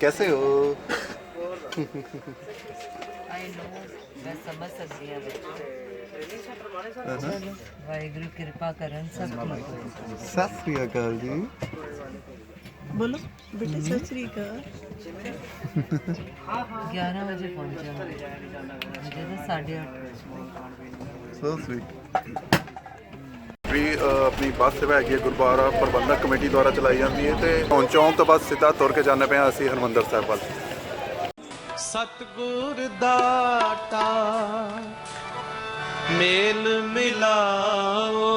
कैसे हो? I know, मैं समझ सकती हूँ बच्चों। वाहिगुरु कृपा करन सब ठीक हो। सत श्री अकाल जी। बोलो बेटे सत श्री अकाल। 11 बजे पहुँचे मुझे तो 8:30। So sweet. अपनी बस सेवा है गुरुद्वारा प्रबंधक कमेटी द्वारा चलाई जाती है। तो चौंक तो बस सीधा तुर के जाने पे असी हरमंदर साहब वाल। सतगुर दाता मेल मिलाओ।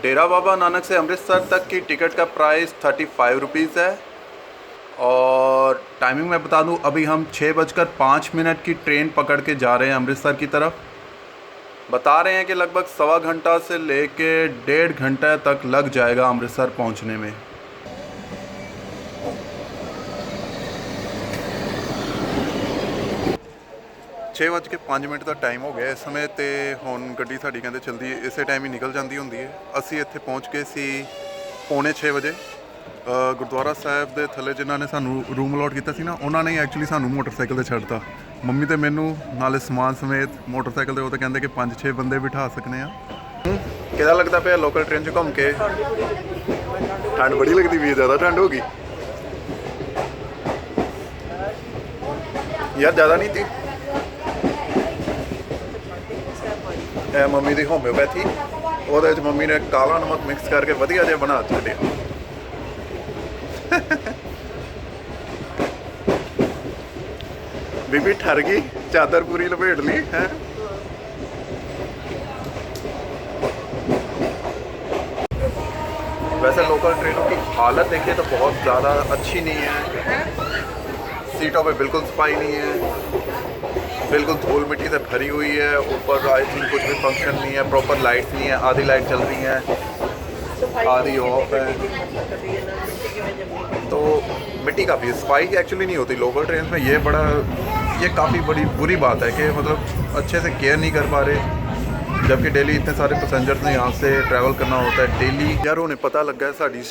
डेरा बाबा नानक से अमृतसर तक की टिकट का प्राइस 35 रुपीज़ है। और टाइमिंग मैं बता दूं, अभी हम 6:05 की ट्रेन पकड़ के जा रहे हैं अमृतसर की तरफ। बता रहे हैं कि लगभग 1.25 घंटा से लेके 1.5 घंटा तक लग जाएगा अमृतसर पहुंचने में। छे बज के 5 मिनट का टाइम हो गया इस समय। तो हुण गड्डी साडी कहते चलती है इस टाइम ही निकल जाती होंगी है। असी इत्थे पहुँच गए सी 5:45 बजे। गुरुद्वारा साहब के थले जिन्होंने सानू रूम अलॉट किया सी ना, उन्होंने ही एक्चुअली सानू मोटरसाइकिल से छड्डता। मम्मी तो मैनू नाले समान समेत मोटरसाइकिल वो तो कहते कि 5-6 बंदे बिठा सकने। किदा लगता पे लोकल ट्रेन च घूम के? ठंड बड़ी लगती भी है, ज़्यादा ठंड होगी यार? ज़्यादा नहीं थी। मम्मी की होम्योपैथी वो मम्मी ने काला नमक मिक्स करके वधिया जिहा बना छड्डिया। बीबी ठर गई, चादर पूरी लपेट ली है। वैसे लोकल ट्रेनों की हालत देखिए तो बहुत ज़्यादा अच्छी नहीं है। सीटों पे बिल्कुल सफाई नहीं है, बिल्कुल धूल मिट्टी से भरी हुई है। ऊपर आई थिंक कुछ भी फंक्शन नहीं है, प्रॉपर लाइट्स नहीं है। आधी लाइट चल रही है, आधी ऑफ है। तो मिट्टी का भी सफाई एक्चुअली नहीं होती लोकल ट्रेन में। ये काफ़ी बड़ी बुरी बात है कि मतलब अच्छे से केयर नहीं कर पा रहे, जबकि डेली इतने सारे पैसेंजर्स ने यहाँ से ट्रैवल करना होता है डेली। यार उन्हें पता लगा है साड़ी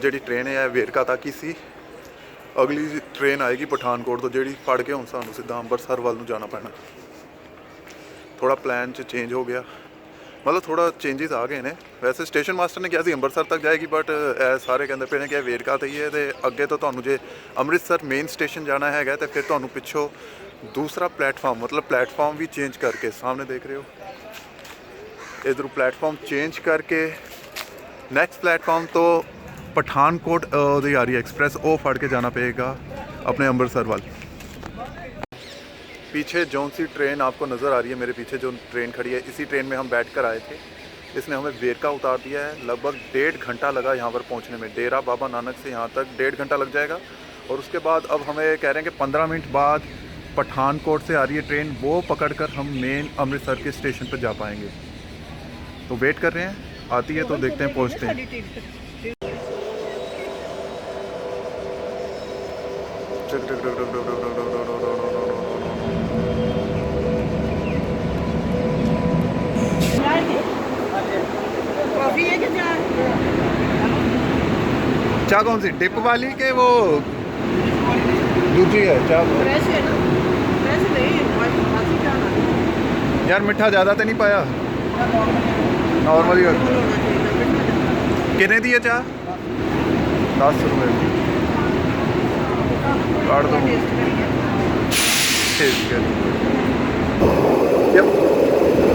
जी ट्रेन है वेरका तक ही सी। अगली ट्रेन आएगी पठानकोट तो जी फड़ के हम सानू सीधा अंबरसर वाल जाना पैना। थोड़ा प्लान चेंज हो गया, मतलब थोड़ा चेंजेस आ गए ने। वैसे स्टेशन मास्टर ने कहा सी अंबरसर तक जाएगी, बट सारे कहते पे ने कि वेरका तो ही है। तो अगे तो तुहानू जे अमृतसर मेन स्टेशन जाना है तो फिर तुहानू पिछों दूसरा प्लेटफॉर्म, मतलब प्लेटफॉर्म भी चेंज करके, सामने देख रहे हो इधर प्लेटफॉर्म चेंज करके नैक्सट प्लेटफॉर्म तो पठानकोट दी आ रही एक्सप्रेस वो फड़ के जाना पड़ेगा अपने अमृतसर वाल। पीछे जौन सी ट्रेन आपको नज़र आ रही है, मेरे पीछे जो ट्रेन खड़ी है, इसी ट्रेन में हम बैठ कर आए थे। इसने हमें वेरका उतार दिया है। लगभग 1.5 घंटा लगा यहाँ पर पहुँचने में। डेरा बाबा नानक से यहाँ तक 1.5 घंटा लग जाएगा। और उसके बाद अब हमें कह रहे हैं कि 15 मिनट बाद पठानकोट से आ रही है ट्रेन, वो पकड़कर हम मेन अमृतसर के स्टेशन पर जा पाएंगे। तो वेट कर रहे हैं, आती है तो देखते हैं, पहुँचते हैं। चाय कौन सी, डिप वाली के वो दूसरी है चाय? यार मिठा ज़्यादा तो नहीं पाया, नॉर्मल ही। कितने दी है चाय? 10 रुपये काट दो। जब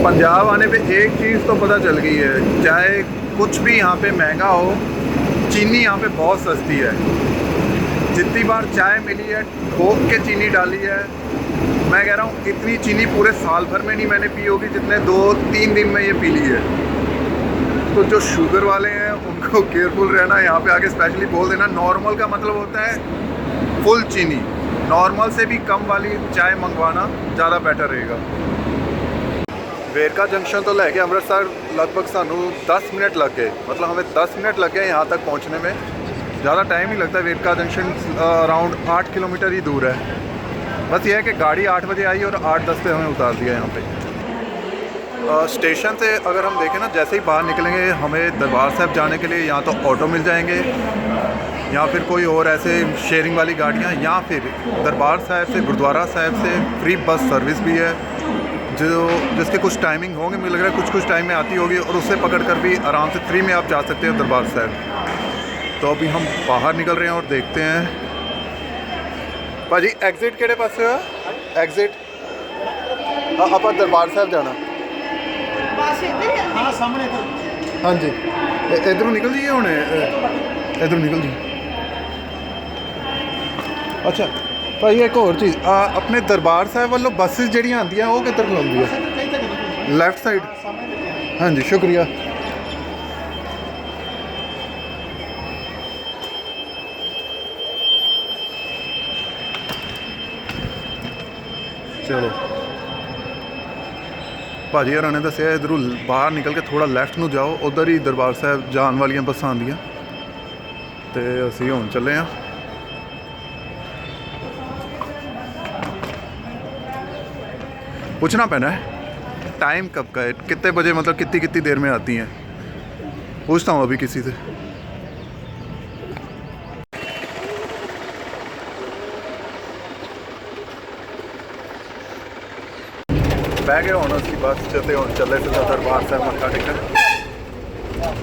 पंजाब आने पे एक चीज़ तो पता चल गई है, चाहे कुछ भी यहाँ पे महंगा हो, चीनी यहाँ पे बहुत सस्ती है। जितनी बार चाय मिली है ठोक के चीनी डाली है। मैं कह रहा हूँ इतनी चीनी पूरे साल भर में नहीं मैंने पी होगी जितने 2-3 दिन में ये पी ली है। तो जो शुगर वाले हैं उनको केयरफुल रहना, यहाँ पे आके स्पेशली बोल देना। नॉर्मल का मतलब होता है फुल चीनी, नॉर्मल से भी कम वाली चाय मंगवाना ज़्यादा बेटर रहेगा। वेरका जंक्शन तो लेके अमृतसर लगभग सानू 10 मिनट लग गए, मतलब हमें 10 मिनट लग गए यहाँ तक पहुँचने में। ज़्यादा टाइम नहीं लगता। वेरका जंक्शन अराउंड 8 किलोमीटर ही दूर है। बस ये है कि गाड़ी 8 बजे आई और 8:10 पे हमें उतार दिया यहाँ पे। स्टेशन से अगर हम देखें ना, जैसे ही बाहर निकलेंगे हमें दरबार साहब जाने के लिए या तो ऑटो मिल जाएंगे या फिर कोई और ऐसे शेयरिंग वाली गाड़ियाँ, या फिर दरबार साहब से गुरुद्वारा साहब से फ्री बस सर्विस भी है जिसके कुछ टाइमिंग होंगे, मुझे लग रहा है कुछ टाइम में आती होगी, और उससे पकड़ कर भी आराम से फ्री में आप जा सकते हैं दरबार साहब। तो अभी हम बाहर निकल रहे हैं और देखते हैं भाजी एग्जिट केड़े पास एग्जिट आप दरबार साहब जाना। हाँ जी इधरों निकल जाइए हुणे, इधरों निकल जाइए। अच्छा भाई एक और चीज़, अपने दरबार साहब वालों बसेस जड़ियाँ आंदियां वो किधर खलोंदी है? Left side. हाँ जी शुक्रिया। चलो भाजी होरां ने दस्सिया इधरों बाहर निकल के थोड़ा लैफ्ट नूं जाओ, उधर ही दरबार साहब जान वालियां बसां आंदियां, ते असीं हुण चले हाँ। पूछना पैना है टाइम कब का है, कितने बजे, मतलब कितनी देर में आती हैं, पूछता हूँ अभी किसी से। बह गए हूँ उसकी बस चलते हूँ, चले सीधा दरबार साहब मत्था टेकन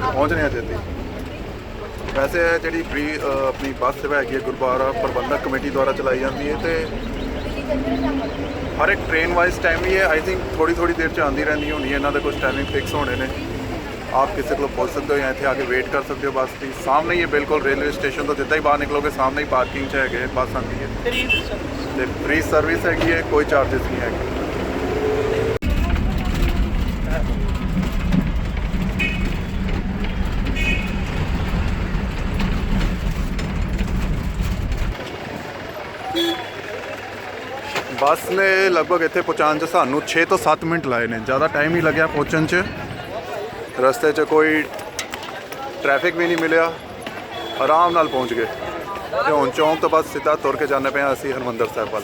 पहुँचने चाहती। वैसे जी फ्री अपनी बस सेवा है गुरुद्वारा प्रबंधक कमेटी द्वारा चलाई जाती है, तो हर एक ट्रेन वाइज टाइम ही है। आई थिंक थोड़ी देर च आती रहती होनी है, इन्होंने कुछ टाइमिंग फिक्स होने ने। आप किसी को पूछ सकते हो या इतने आके वेट कर सकते हो बस की। सामने ही है बिल्कुल, रेलवे स्टेशन तो जितना ही बाहर निकलोगे सामने ही पार्किंग च है बस आती है, फ्री सर्विस है, कोई चार्जेस नहीं है। बस ने लगभग इतने पहुँचाने च सानू 6 तो 7 मिनट लाए ने, ज़्यादा टाइम ही लग्या पहुँचन च। रस्ते च कोई ट्रैफिक भी नहीं मिलया, आराम नाल पहुँच गए। ते हुण चौंक तो बस सीधा तुर के जाने पे असीं हरमंदर साहब वाल।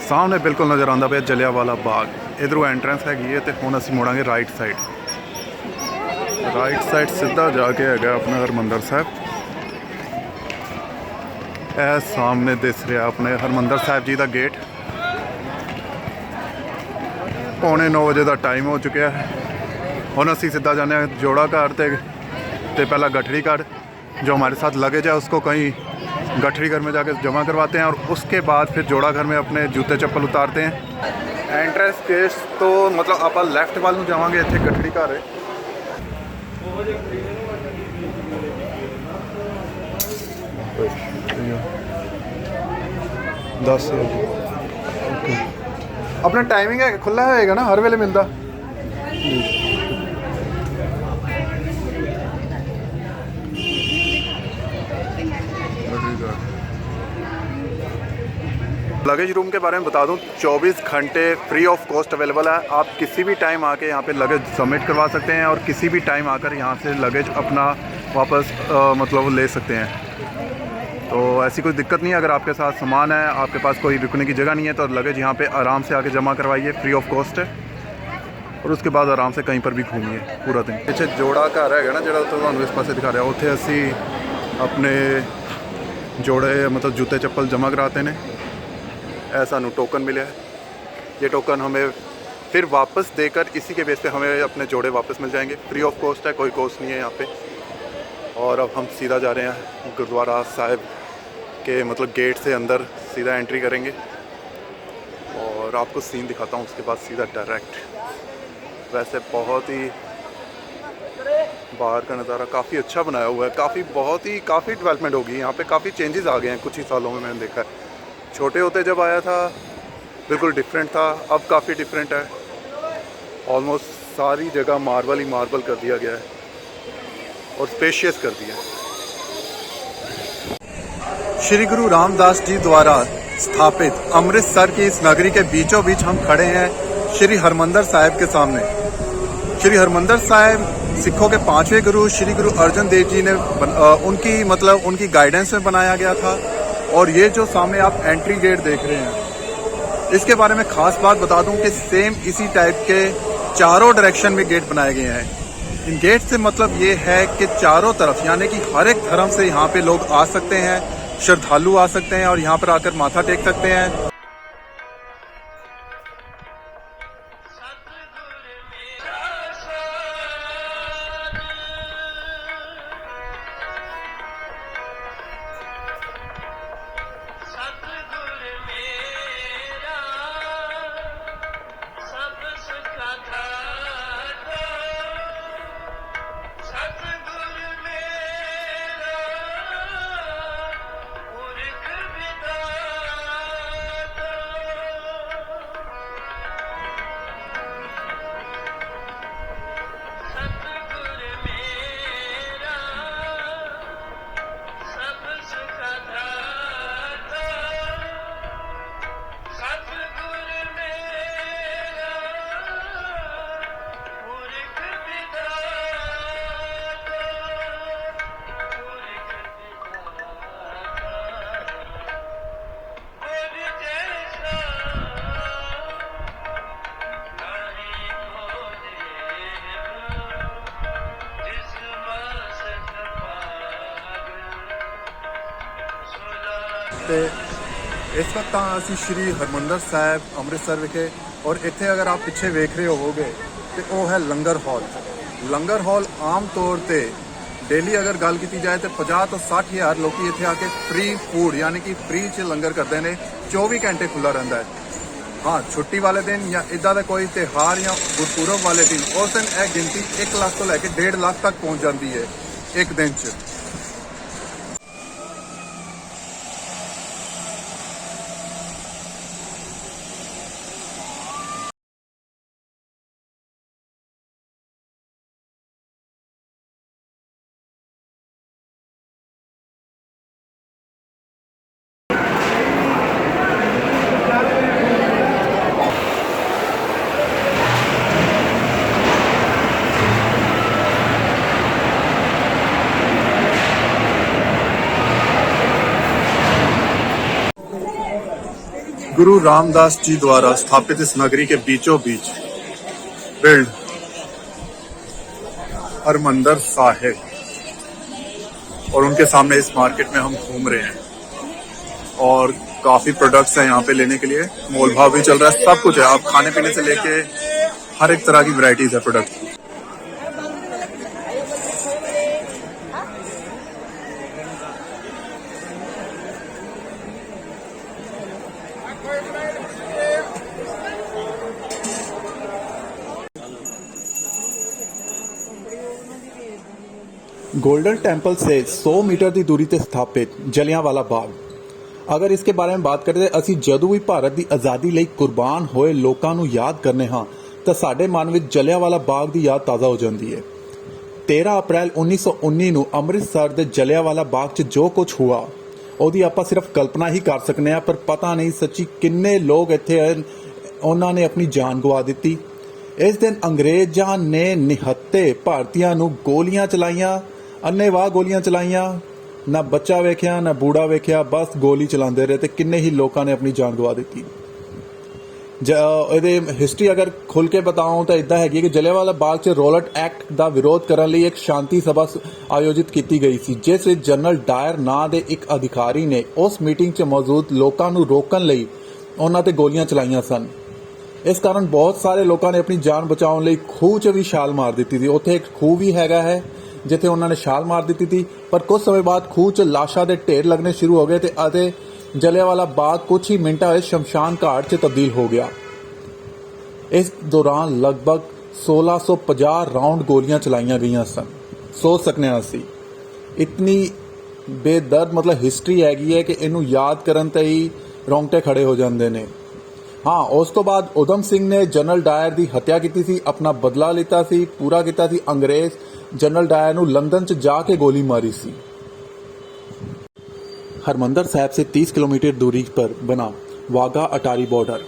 सामने बिल्कुल नज़र आता पे जलियांवाला बाग, इधरों एंट्रेंस हैगी है, तो हुण असीं मुड़ांगे राइट साइड सीधा जाके है अपना हरमंदर साहब। यह सामने दिस रहा अपने हरमंदर साहब जी का गेट। 8:45 बजे का टाइम हो चुका है। हुण असीं सीधा जाने जोड़ा घर ते पहला गठड़ी घर, जो हमारे साथ लगेज है उसको कहीं गठड़ी घर में जाकर जमा करवाते हैं, और उसके बाद फिर जोड़ा घर में अपने जूते चप्पल उतारते हैं। एंट्रेंस केस तो मतलब आप लैफ्ट वाल नूं जावांगे, इत्थे गठड़ी घर है। दस ओके अपना टाइमिंग है, खुला होएगा ना, हर वेले मिलता। लगेज रूम के बारे में बता दूं, 24 घंटे फ्री ऑफ कॉस्ट अवेलेबल है। आप किसी भी टाइम आके यहाँ पे लगेज सबमिट करवा सकते हैं, और किसी भी टाइम आकर यहाँ से लगेज अपना वापस मतलब ले सकते हैं। तो ऐसी कोई दिक्कत नहीं है। अगर आपके साथ सामान है, आपके पास कोई रुकने की जगह नहीं है, तो लगेज यहाँ पे आराम से आके जमा करवाइए, फ्री ऑफ कॉस्ट है, और उसके बाद आराम से कहीं पर भी घूमिए पूरा दिन। पीछे जोड़ा घर है ना, जो तो इस पास दिखा रहा है, उत्थे असी अपने जोड़े मतलब जूते चप्पल जमा कराते हैं। ऐसा नू टोकन मिला है, ये टोकन हमें फिर वापस देकर इसी के बेस पे हमें अपने जोड़े वापस मिल जाएंगे। फ्री ऑफ कॉस्ट है, कोई कॉस्ट नहीं है यहाँ पे। और अब हम सीधा जा रहे हैं गुरुद्वारा साहिब के मतलब गेट से अंदर सीधा एंट्री करेंगे, और आपको सीन दिखाता हूँ उसके बाद सीधा डायरेक्ट। वैसे बहुत ही बाहर का नज़ारा काफ़ी अच्छा बनाया हुआ है, काफ़ी डेवलपमेंट होगी यहाँ पे, काफ़ी चेंजेस आ गए हैं कुछ ही सालों में। मैंने देखा है छोटे होते जब आया था बिल्कुल डिफरेंट था, अब काफ़ी डिफरेंट है। ऑलमोस्ट सारी जगह मार्बल ही मार्बल कर दिया गया है और स्पेशियस कर दिया। श्री गुरु रामदास जी द्वारा स्थापित अमृतसर की इस नगरी के बीचों बीच हम खड़े हैं श्री हरमंदर साहिब के सामने। श्री हरमंदर साहिब सिखों के पांचवें गुरु श्री गुरु अर्जन देव जी ने उनकी गाइडेंस में बनाया गया था। और ये जो सामने आप एंट्री गेट देख रहे हैं, इसके बारे में खास बात बता दूं कि सेम इसी टाइप के चारों डायरेक्शन में गेट बनाए गए हैं। इन गेट से मतलब ये है कि चारों तरफ यानी कि हर एक धर्म से यहाँ पे लोग आ सकते हैं, श्रद्धालु आ सकते हैं और यहाँ पर आकर माथा टेक सकते हैं। ਤੇ ਇਸ ਵਕਤ ਤਾਂ ਅਸੀਂ ਸ਼੍ਰੀ ਹਰਮੰਦਰ ਸਾਹਿਬ ਅੰਮ੍ਰਿਤਸਰ ਵਿਖੇ ਔਰ ਇੱਥੇ ਅਗਰ ਆਪ ਪਿੱਛੇ ਵੇਖ ਰਹੇ ਹੋਵੋਗੇ ਤੇ ਉਹ ਹੈ ਲੰਗਰ ਹਾਲ। ਲੰਗਰ ਹਾਲ ਆਮ ਤੌਰ ਤੇ ਡੇਲੀ ਅਗਰ ਗੱਲ ਕੀਤੀ ਜਾਏ ਤੇ 50 ਤੋਂ 60 ਹਜ਼ਾਰ ਲੋਕੀ ਇੱਥੇ ਆ ਕੇ ਫ੍ਰੀ ਫੂਡ ਯਾਨੀ ਕਿ ਫ੍ਰੀ 'ਚ ਲੰਗਰ ਕਰਦੇ ਨੇ। 24 ਘੰਟੇ ਖੁੱਲਾ ਰਹਿੰਦਾ ਹੈ। हाँ, छुट्टी वाले दिन या इदा का कोई त्यौहार या गुरपुरब वाले दिन उस दिन यह गिनती 1 लाख तो लैके 1.5 लाख तक पहुँच जाती है एक दिन च। गुरु रामदास जी द्वारा स्थापित इस नगरी के बीचों बीच बिल्ड हरमंदर साहिब और उनके सामने इस मार्केट में हम घूम रहे हैं और काफी प्रोडक्ट्स हैं यहाँ पे लेने के लिए। मोल भाव भी चल रहा है, सब कुछ है। आप खाने पीने से लेके हर एक तरह की वैरायटीज है प्रोडक्ट की। गोल्डन टेम्पल से 100 मीटर की दूरी ते स्थापित जलियांवाला बाग। अगर इसके बारे में बात करें तो ਅਸੀਂ ਜਦੋਂ ਵੀ ਭਾਰਤ ਦੀ ਆਜ਼ਾਦੀ ਲਈ ਕੁਰਬਾਨ ਹੋਏ ਲੋਕਾਂ ਨੂੰ ਯਾਦ ਕਰਨੇ ਹਾਂ ਤਾਂ ਸਾਡੇ ਮਨ ਵਿੱਚ ਜਲਿयांवाला ਬਾਗ ਦੀ ਯਾਦ ਤਾਜ਼ਾ ਹੋ ਜਾਂਦੀ ਹੈ। 13 ਅਪ੍ਰੈਲ 1919 ਨੂੰ ਅੰਮ੍ਰਿਤਸਰ ਦੇ ਜਲਿयांवाला ਬਾਗ 'ਚ ਜੋ ਕੁਝ ਹੋਇਆ ਉਹਦੀ ਆਪਾਂ ਸਿਰਫ ਕਲਪਨਾ ਹੀ ਕਰ ਸਕਨੇ ਆ, ਪਰ ਪਤਾ ਨਹੀਂ ਸੱਚੀ ਕਿੰਨੇ ਲੋਕ ਇੱਥੇ ਉਹਨਾਂ ਨੇ ਆਪਣੀ ਜਾਨ ਗਵਾ ਦਿੱਤੀ। ਇਸ ਦਿਨ ਅੰਗਰੇਜ਼ਾਂ ਨੇ ਨਿਹੱਤੇ ਭਾਰਤੀਆਂ ਨੂੰ ਗੋਲੀਆਂ ਚਲਾਈਆਂ, ਅੰਨੇਵਾਹ ਗੋਲੀਆਂ ਚਲਾਈਆਂ। ਨਾ ਬੱਚਾ ਵੇਖਿਆ ਨਾ ਬੂੜਾ ਵੇਖਿਆ, ਬਸ ਗੋਲੀ ਚਲਾਉਂਦੇ ਰਹੇ ਤੇ ਕਿੰਨੇ ਹੀ ਲੋਕਾਂ ਨੇ ਆਪਣੀ ਜਾਨ ਗਵਾ ਦਿੱਤੀ। ਇਹਦੇ ਹਿਸਟਰੀ ਅਗਰ ਖੁੱਲ ਕੇ ਬਤਾਉਂ ਤਾਂ ਇਦਾਂ ਹੈਗੀ ਕਿ ਜਲਿयांवाला ਬਾਗ 'ਚ ਰੋਲਟ ਐਕਟ ਦਾ ਵਿਰੋਧ ਕਰਨ ਲਈ ਇੱਕ ਸ਼ਾਂਤੀ ਸਭਾ ਆਯੋਜਿਤ ਕੀਤੀ ਗਈ ਸੀ, ਜਿਸ ਵਿੱਚ ਜਨਰਲ ਡਾਇਰ ਨਾਂ ਦੇ ਇੱਕ ਅਧਿਕਾਰੀ ਨੇ ਉਸ ਮੀਟਿੰਗ 'ਚ ਮੌਜੂਦ ਲੋਕਾਂ ਨੂੰ ਰੋਕਣ ਲਈ ਉਹਨਾਂ ਤੇ ਗੋਲੀਆਂ ਚਲਾਈਆਂ ਸਨ। ਇਸ ਕਾਰਨ ਬਹੁਤ ਸਾਰੇ ਲੋਕਾਂ ਨੇ ਆਪਣੀ ਜਾਨ ਬਚਾਉਣ ਲਈ ਖੂਹ 'ਚ ਵੀ ਛਾਲ ਮਾਰ ਦਿੱਤੀ ਸੀ। ਉੱਥੇ ਇੱਕ ਖੂਹ ਵੀ ਹੈਗਾ ਹੈ ਜਿੱਥੇ ਉਹਨਾਂ ਨੇ ਛਾਲ ਮਾਰ ਦਿੱਤੀ ਸੀ, ਪਰ ਕੁਝ ਸਮੇਂ ਬਾਅਦ ਖੂਹ 'ਚ ਲਾਸ਼ਾਂ ਦੇ ਢੇਰ ਲੱਗਣੇ ਸ਼ੁਰੂ ਹੋ ਗਏ ਅਤੇ ਜਲਿयांवाला ਬਾਗ ਕੁਝ ਹੀ ਮਿੰਟਾਂ ਵਿੱਚ ਸ਼ਮਸ਼ਾਨ ਘਾਟ 'ਚ ਤਬਦੀਲ ਹੋ ਗਿਆ। ਇਸ ਦੌਰਾਨ ਲਗਭਗ 1650 ਰਾਉਂਡ ਗੋਲੀਆਂ ਚਲਾਈਆਂ ਗਈਆਂ ਸਨ। ਸੋਚ ਸਕਨੇ ਹਾਂ ਅਸੀਂ ਇਤਨੀ ਬੇਦਰਦ ਮਤਲਬ ਹਿਸਟਰੀ ਹੈਗੀ ਹੈ ਕਿ ਇਹਨੂੰ ਯਾਦ ਕਰਨ ਤੇ ਹੀ ਰੌਂਗਟੇ ਖੜੇ ਹੋ ਜਾਂਦੇ ਨੇ। ਹਾਂ, ਉਸ ਤੋਂ ਬਾਅਦ ਉਦਮ ਸਿੰਘ ਨੇ ਜਨਰਲ ਡਾਇਰ ਦੀ ਹੱਤਿਆ ਕੀਤੀ ਸੀ, ਆਪਣਾ ਬਦਲਾ ਲਿੱਤਾ ਸੀ, ਪੂਰਾ ਕੀਤਾ ਸੀ। ਅੰਗਰੇਜ਼ ਜਨਰਲ ਡਾਇਰ ਨੂੰ ਲੰਦਨ 'ਚ ਜਾ ਕੇ ਗੋਲੀ ਮਾਰੀ ਸੀ। हरमंदर साहिब से 30 किलोमीटर दूरी पर बना वाघा अटारी बॉर्डर,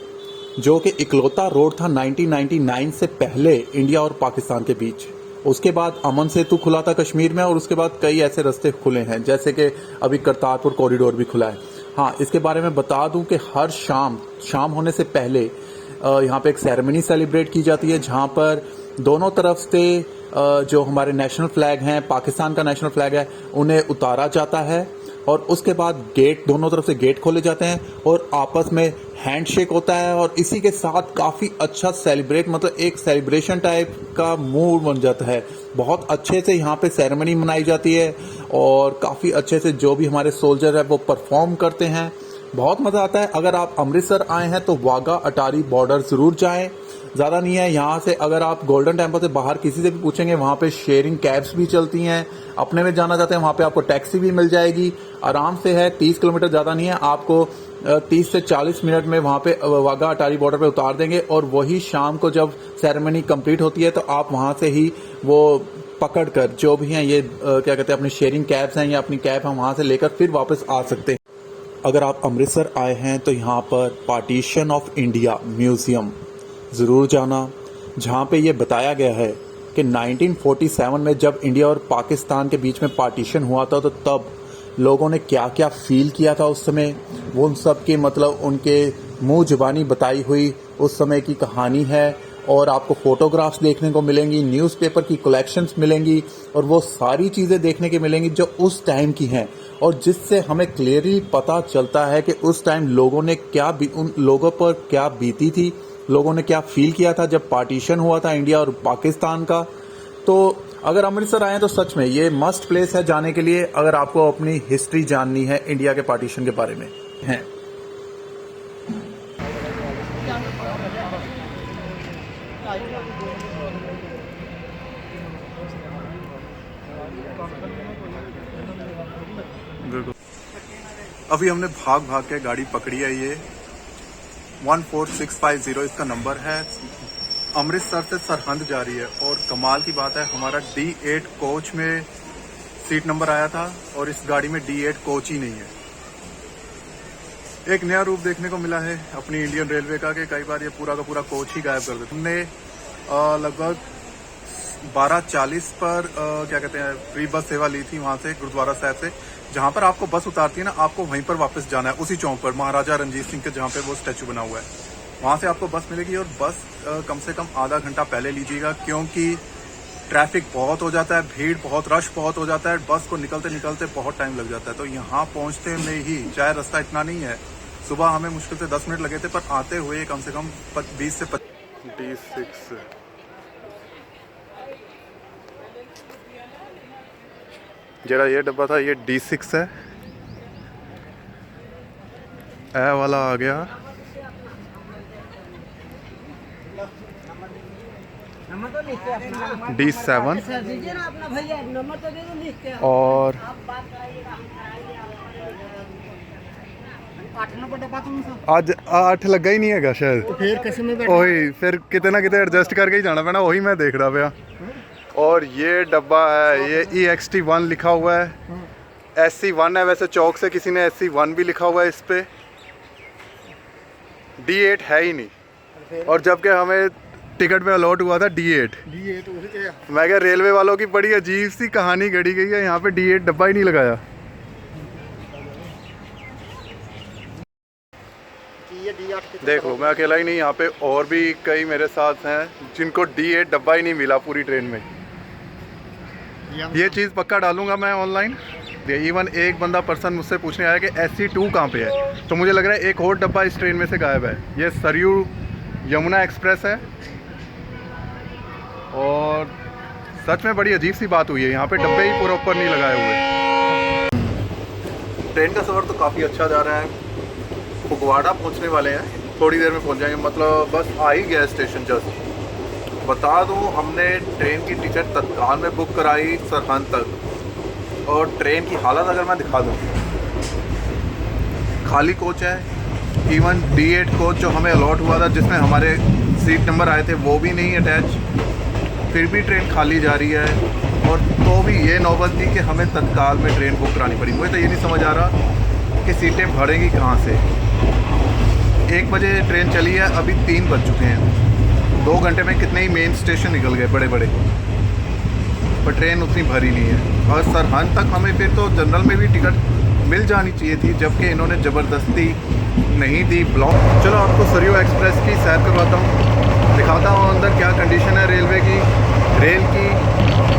जो कि इकलौता रोड था 1999 से पहले इंडिया और पाकिस्तान के बीच। उसके बाद अमन सेतु खुला था कश्मीर में, और उसके बाद कई ऐसे रास्ते खुले हैं, जैसे कि अभी करतारपुर कॉरिडोर भी खुला है। हाँ, इसके बारे में बता दूं कि हर शाम होने से पहले यहाँ पे एक सेरेमनी सेलिब्रेट की जाती है, जहाँ पर दोनों तरफ से जो हमारे नेशनल फ्लैग हैं, पाकिस्तान का नेशनल फ्लैग है, उन्हें उतारा जाता है, और उसके बाद गेट, दोनों तरफ से गेट खोले जाते हैं और आपस में हैंडशेक होता है, और इसी के साथ काफ़ी अच्छा मतलब एक सेलिब्रेशन टाइप का मूड बन जाता है। बहुत अच्छे से यहाँ पे सेरेमनी मनाई जाती है, और काफ़ी अच्छे से जो भी हमारे सोल्जर है वो परफॉर्म करते हैं। बहुत मज़ा आता है। अगर आप अमृतसर आए हैं तो वाघा अटारी बॉर्डर ज़रूर जाएं। ज़्यादा नहीं है यहाँ से, अगर आप गोल्डन टेम्पल से बाहर किसी से भी पूछेंगे, वहाँ पे शेयरिंग कैब्स भी चलती हैं। अपने में जाना चाहते हैं वहाँ पे आपको टैक्सी भी मिल जाएगी, आराम से है। 30 किलोमीटर ज़्यादा नहीं है, आपको 30 से 40 मिनट में वहाँ पे वाघा अटारी बॉर्डर पे उतार देंगे, और वही शाम को जब सेरेमनी कंप्लीट होती है तो आप वहाँ से ही वो पकड़ कर जो भी हैं ये क्या कहते हैं अपनी शेयरिंग कैब्स हैं या अपनी कैब हम वहाँ से लेकर फिर वापस आ सकते हैं। अगर आप अमृतसर आए हैं तो यहाँ पर पार्टीशन ऑफ इंडिया म्यूज़ियम ज़रूर जाना, जहाँ पे ये बताया गया है कि 1947 में जब इंडिया और पाकिस्तान के बीच में पार्टीशन हुआ था तो तब लोगों ने क्या क्या फील किया था उस समय, वो उन सब की मतलब उनके मुंह जुबानी बताई हुई उस समय की कहानी है। और आपको फोटोग्राफ्स देखने को मिलेंगी, न्यूज़पेपर की कलेक्शंस मिलेंगी, और वो सारी चीज़ें देखने के मिलेंगी जो उस टाइम की हैं, और जिससे हमें क्लियरली पता चलता है कि उस टाइम लोगों ने उन लोगों पर क्या बीती थी, लोगों ने क्या फील किया था जब पार्टीशन हुआ था इंडिया और पाकिस्तान का। तो अगर अमृतसर आए तो सच में ये मस्ट प्लेस है जाने के लिए, अगर आपको अपनी हिस्ट्री जाननी है इंडिया के पार्टीशन के बारे में है। अभी हमने भाग के गाड़ी पकड़ी है, ये 14650 इसका नंबर है, अमृतसर से सरहंद जा रही है। और कमाल की बात है, हमारा D8 कोच में सीट नंबर आया था और इस गाड़ी में D8 कोच ही नहीं है। एक नया रूप देखने को मिला है अपनी इंडियन रेलवे का, कि कई बार ये पूरा का पूरा कोच ही गायब कर देते। हमने लगभग 12:40 पर क्या कहते हैं फ्री बस सेवा ली थी वहां से, गुरुद्वारा साहब से, जहां पर आपको बस उतारती है ना, आपको वहीं पर वापस जाना है, उसी चौक पर, महाराजा रणजीत सिंह के जहां पे वो स्टैचू बना हुआ है, वहां से आपको बस मिलेगी। और बस कम से कम आधा घंटा पहले लीजिएगा, क्योंकि ट्रैफिक बहुत हो जाता है, भीड़ बहुत, रश बहुत हो जाता है, बस को निकलते निकलते बहुत टाइम लग जाता है। तो यहाँ पहुंचते में ही, चाहे रास्ता इतना नहीं है, सुबह हमें मुश्किल से 10 मिनट लगे थे, पर आते हुए कम से कम 20 से 25। D6 जरा ये डब्बा था, ये D6 है, ए वाला आ गया, D7 और आज 8 लगा ही नहीं है शायद, तो फिर किसी में वही फिर किते ना किते एडजस्ट करके ही जाना पैना, वही मैं देख रहा पाया। और ये डब्बा है, ये EXT1 लिखा हुआ है, SC1 है, वैसे चौक से किसी ने SC1 भी लिखा हुआ है इस पे, D8 है ही नहीं। और जबकि हमें टिकट में अलॉट हुआ था D8। मैं क्या, रेलवे वालों की बड़ी अजीब सी कहानी गढ़ी गई है, यहाँ पे D8 डब्बा ही नहीं लगाया। देखो मैं अकेला ही नहीं, यहाँ पे और भी कई मेरे साथ हैं जिनको D8 डब्बा ही नहीं मिला पूरी ट्रेन में। ये चीज़ पक्का डालूंगा मैं ऑनलाइन। इवन एक बंदा पर्सन मुझसे पूछने आया कि SC2 कहाँ पे है, तो मुझे लग रहा है एक और डब्बा इस ट्रेन में से गायब है। ये सरयू यमुना एक्सप्रेस है, और सच में बड़ी अजीब सी बात हुई है, यहाँ पे डब्बे ही पूरा ऊपर नहीं लगाए हुए। ट्रेन का सफ़र तो काफ़ी अच्छा जा रहा है, फगवाड़ा पहुँचने वाले हैं, थोड़ी देर में पहुँच जाएंगे, मतलब बस आ ही गया स्टेशन जस्ट। बता दूँ, हमने ट्रेन की टिकट तत्काल में बुक कराई सरहंद तक, और ट्रेन की हालत अगर मैं दिखा दूँ, खाली कोच है। इवन D8 कोच जो हमें अलॉट हुआ था, जिसमें हमारे सीट नंबर आए थे, वो भी नहीं अटैच, फिर भी ट्रेन खाली जा रही है। और तो भी ये नौबत थी कि हमें तत्काल में ट्रेन बुक करानी पड़ी। मुझे तो ये नहीं समझ आ रहा कि सीटें भरेंगी कहाँ से। 1 बजे ट्रेन चली है, अभी 3 बज चुके हैं, 2 घंटे में कितने ही मेन स्टेशन निकल गए बड़े बड़े। पर ट्रेन उतनी भरी नहीं है। और सरहद तक हमें फिर तो जनरल में भी टिकट मिल जानी चाहिए थी, जबकि इन्होंने ज़बरदस्ती नहीं दी, ब्लॉक। चलो आपको सरयू एक्सप्रेस की सैर करवाता हूँ, दिखाता हूँ अंदर क्या कंडीशन है रेलवे की, रेल की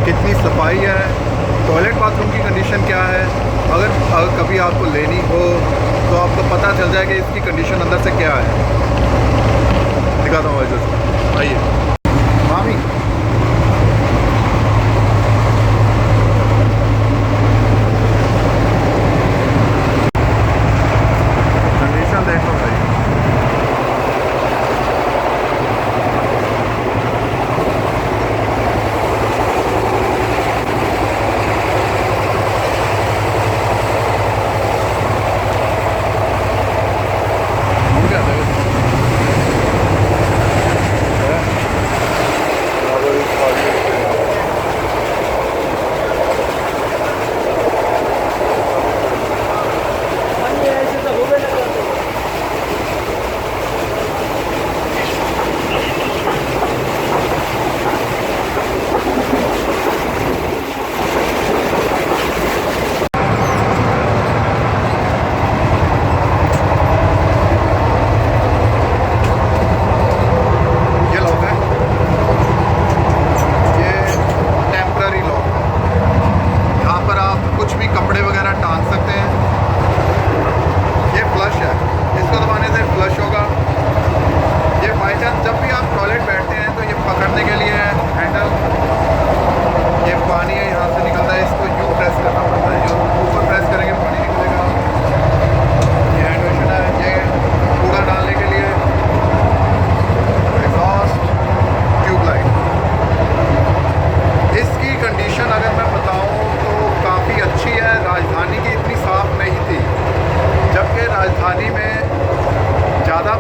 कितनी सफाई है, टॉयलेट बाथरूम की कंडीशन क्या है। अगर कभी आपको लेनी हो तो आपको पता चल जाए कि इसकी कंडीशन अंदर से क्या है। दिखाता हूँ ऐसे, आइए मामी। कंडीशन देखो भाई,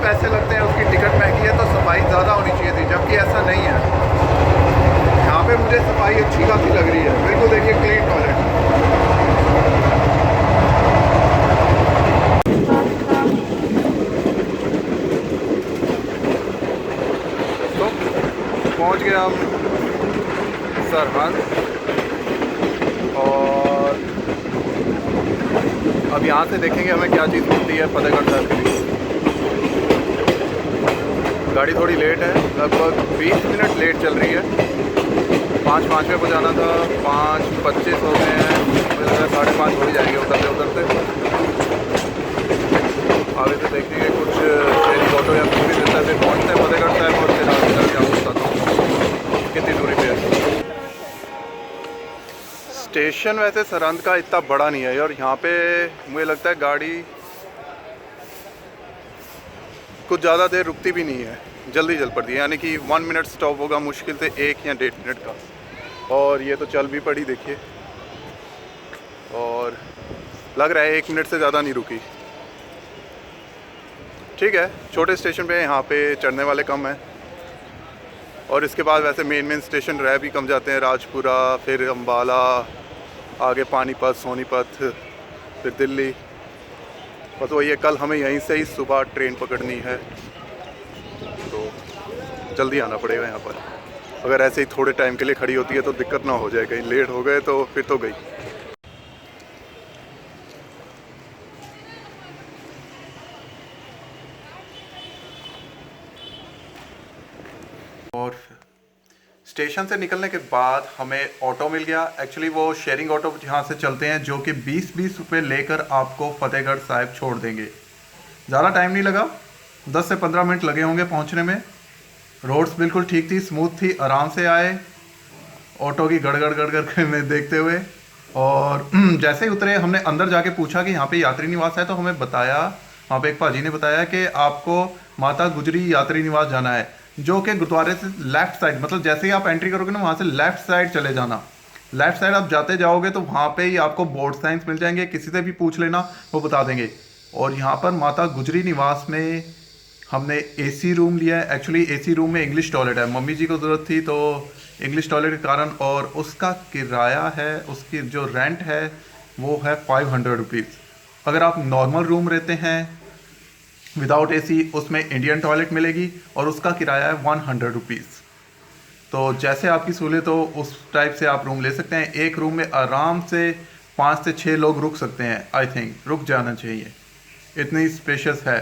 पैसे लगते हैं, उसकी टिकट महंगी है तो सफाई ज़्यादा होनी चाहिए थी, जबकि ऐसा नहीं है। यहाँ पे मुझे सफाई अच्छी खासी लग रही है, बिल्कुल देखिए क्लीन टॉयलेट। तो पहुँच गए हम सरहद, और अब यहाँ से देखेंगे हमें क्या चीज़ मिलती है फतेहगढ़ साहब के लिए। गाड़ी थोड़ी लेट है, लगभग 20 मिनट लेट चल रही है। 5:05 पे पहुँचाना था, 5:25 हो गए हैं, मुझे लगा 5:30 हो ही जाएंगे उतरते उतरते। आगे से देखेंगे कुछ शेयरिंग ऑटो या कुछ भी मिलता है, फिर पहुँचते हैं फतेहगढ़ साहब और फिर आगे जाके आपको बताता हूँ कितनी दूरी पे है। स्टेशन वैसे सरहद का इतना बड़ा नहीं है, और यहाँ पे मुझे लगता है गाड़ी कुछ ज़्यादा देर रुकती भी नहीं है, जल्दी चल पड़ती है, यानी कि 1 मिनट स्टॉप होगा मुश्किल से 1 या 1.5 मिनट का। और ये तो चल भी पड़ी देखिए, और लग रहा है 1 मिनट से ज़्यादा नहीं रुकी। ठीक है, छोटे स्टेशन पे यहाँ पे चढ़ने वाले कम हैं, और इसके बाद वैसे मेन स्टेशन रह भी कम जाते हैं, राजपुरा, फिर अम्बाला, आगे पानीपत, सोनीपत, फिर दिल्ली। बस वही है, कल हमें यहीं से ही सुबह ट्रेन पकड़नी है, तो जल्दी आना पड़ेगा यहाँ पर। अगर ऐसे ही थोड़े टाइम के लिए खड़ी होती है तो दिक्कत ना हो जाए, कहीं लेट हो गए तो फिर तो गई। और स्टेशन से निकलने के बाद हमें ऑटो मिल गया। एक्चुअली वो शेयरिंग ऑटो यहाँ से चलते हैं, जो कि 20-20 रुपये लेकर आपको फतेहगढ़ साहिब छोड़ देंगे। ज़्यादा टाइम नहीं लगा, 10 से 15 मिनट लगे होंगे पहुँचने में। रोड्स बिल्कुल ठीक थी, स्मूथ थी, आराम से आए ऑटो की गड़गड़ गड़गड़ में देखते हुए। और जैसे ही उतरे हमने अंदर जाके पूछा कि यहाँ पे यात्री निवास है, तो हमें बताया, वहाँ पे एक भाजी ने बताया कि आपको माता गुजरी यात्री निवास जाना है, जो कि गुरुद्वारे से लेफ्ट साइड, मतलब जैसे ही आप एंट्री करोगे ना, वहाँ से लेफ्ट साइड चले जाना। लेफ्ट साइड आप जाते जाओगे तो वहाँ पे ही आपको बोर्ड साइंस मिल जाएंगे, किसी से भी पूछ लेना, वो बता देंगे। और यहाँ पर माता गुजरी निवास में हमने एसी रूम लिया है। एक्चुअली एसी रूम में इंग्लिश टॉयलेट है, मम्मी जी को ज़रूरत थी तो इंग्लिश टॉयलेट के कारण, और उसका किराया है, उसकी जो रेंट है वो है 500 रुपीज़। अगर आप नॉर्मल रूम रहते हैं विदाउट एसी, उसमें इंडियन टॉयलेट मिलेगी और उसका किराया है 100 रुपीज़। तो जैसे आपकी सहूलियत हो उस टाइप से आप रूम ले सकते हैं। एक रूम में आराम से 5 से 6 लोग रुक सकते हैं, आई थिंक रुक जाना चाहिए, इतनी स्पेशियस है।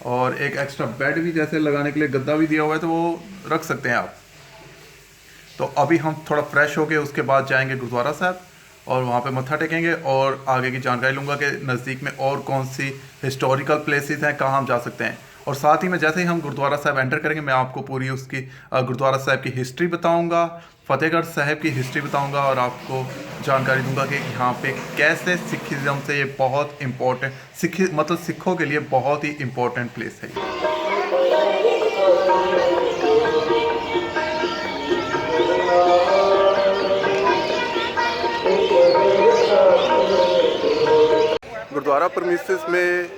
और एक एक्स्ट्रा बेड भी जैसे लगाने के लिए गद्दा भी दिया हुआ है, तो वो रख सकते हैं आप। तो अभी हम थोड़ा फ्रेश होके उसके बाद जाएंगे गुरुद्वारा साहब और वहाँ पे मत्था टेकेंगे और आगे की जानकारी लूँगा कि नज़दीक में और कौन सी हिस्टोरिकल प्लेसेस हैं, कहाँ हम जा सकते हैं। और साथ ही में जैसे ही हम गुरुद्वारा साहब एंटर करेंगे, मैं आपको पूरी उसकी गुरुद्वारा साहब की हिस्ट्री बताऊँगा, फतेहगढ़ साहब की हिस्ट्री बताऊँगा और आपको जानकारी दूँगा कि यहाँ पे कैसे सिखिज़्म से ये बहुत इम्पोर्टेंट मतलब सिखों के लिए बहुत ही इम्पोर्टेंट प्लेस है। गुरुद्वारा परमिसेस में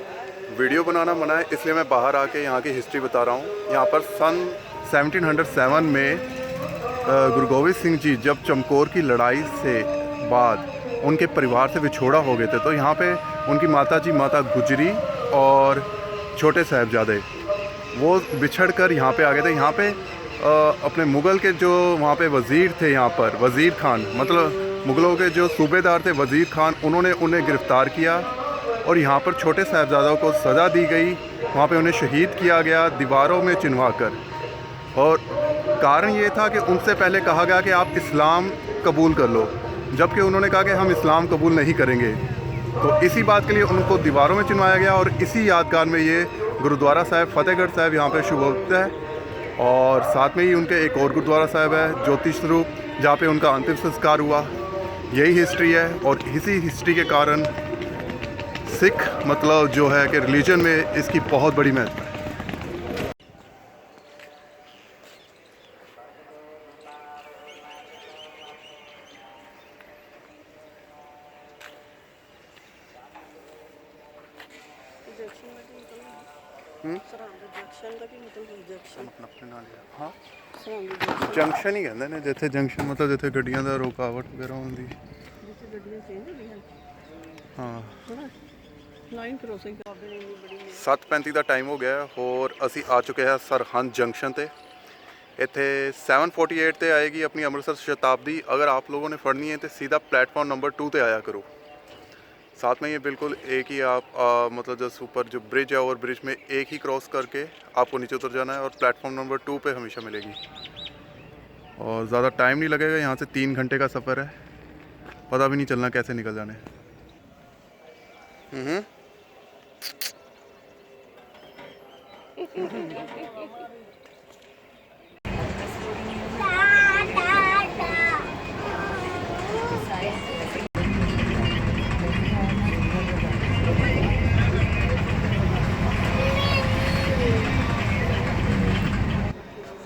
वीडियो बनाना मना है, इसलिए मैं बाहर आके यहाँ की हिस्ट्री बता रहा हूँ। यहाँ पर सन 1707 में गुरु गोविंद सिंह जी जब चमकौर की लड़ाई से बाद उनके परिवार से विछोड़ा हो गए थे, तो यहाँ पे उनकी माता जी माता गुजरी और छोटे साहिबजादे वो बिछड़ कर यहाँ पे आ गए थे। यहाँ पे अपने मुग़ल के जो वहाँ पे वज़ीर थे, यहाँ पर वज़ीर खान मतलब मुग़लों के जो सूबेदार थे वज़ीर खान, उन्होंने उन्हें गिरफ़्तार किया और यहाँ पर छोटे साहिबजादों को सज़ा दी गई। वहाँ पे उन्हें शहीद किया गया दीवारों में चिनवा कर। और कारण ये था कि उनसे पहले कहा गया कि आप इस्लाम कबूल कर लो, जबकि उन्होंने कहा कि हम इस्लाम कबूल नहीं करेंगे। तो इसी बात के लिए उनको दीवारों में चिनवाया गया और इसी यादगार में ये गुरुद्वारा साहब फतेहगढ़ साहब यहाँ पे शुभ होता है। और साथ में ही उनके एक और गुरुद्वारा साहब है ज्योति स्वरूप, जहाँ पे उनका अंतिम संस्कार हुआ। यही हिस्ट्री है और इसी हिस्ट्री के कारण सिख मतलब जो है कि रिलीजन में इसकी बहुत बड़ी महत्व है। हाँ जंक्शन ही कहते हैं जिथे जंक्शन मतलब जिथे गड्डियां दा रुकावट वगैरह होंदी। हाँ 7:35 ਦਾ ਟਾਈਮ ਹੋ ਗਿਆ और ਅਸੀਂ ਆ ਚੁੱਕੇ ਹਾਂ ਸਰਹੰਦ जंक्शन ਤੇ। ਇੱਥੇ 7:48 ਤੇ ਆएगी अपनी अमृतसर शताब्दी। अगर आप लोगों ने फड़नी है तो सीधा प्लेटफॉर्म नंबर 2 पे आया करो। साथ में ये बिल्कुल एक ही आप मतलब जैसे ऊपर जो ब्रिज है और ब्रिज में एक ही क्रॉस करके आपको नीचे उतर जाना है और प्लेटफॉर्म नंबर 2 पे हमेशा मिलेगी। और ज़्यादा टाइम नहीं लगेगा, यहाँ से 3 घंटे का सफ़र है, पता भी नहीं चलना कैसे निकल जाने।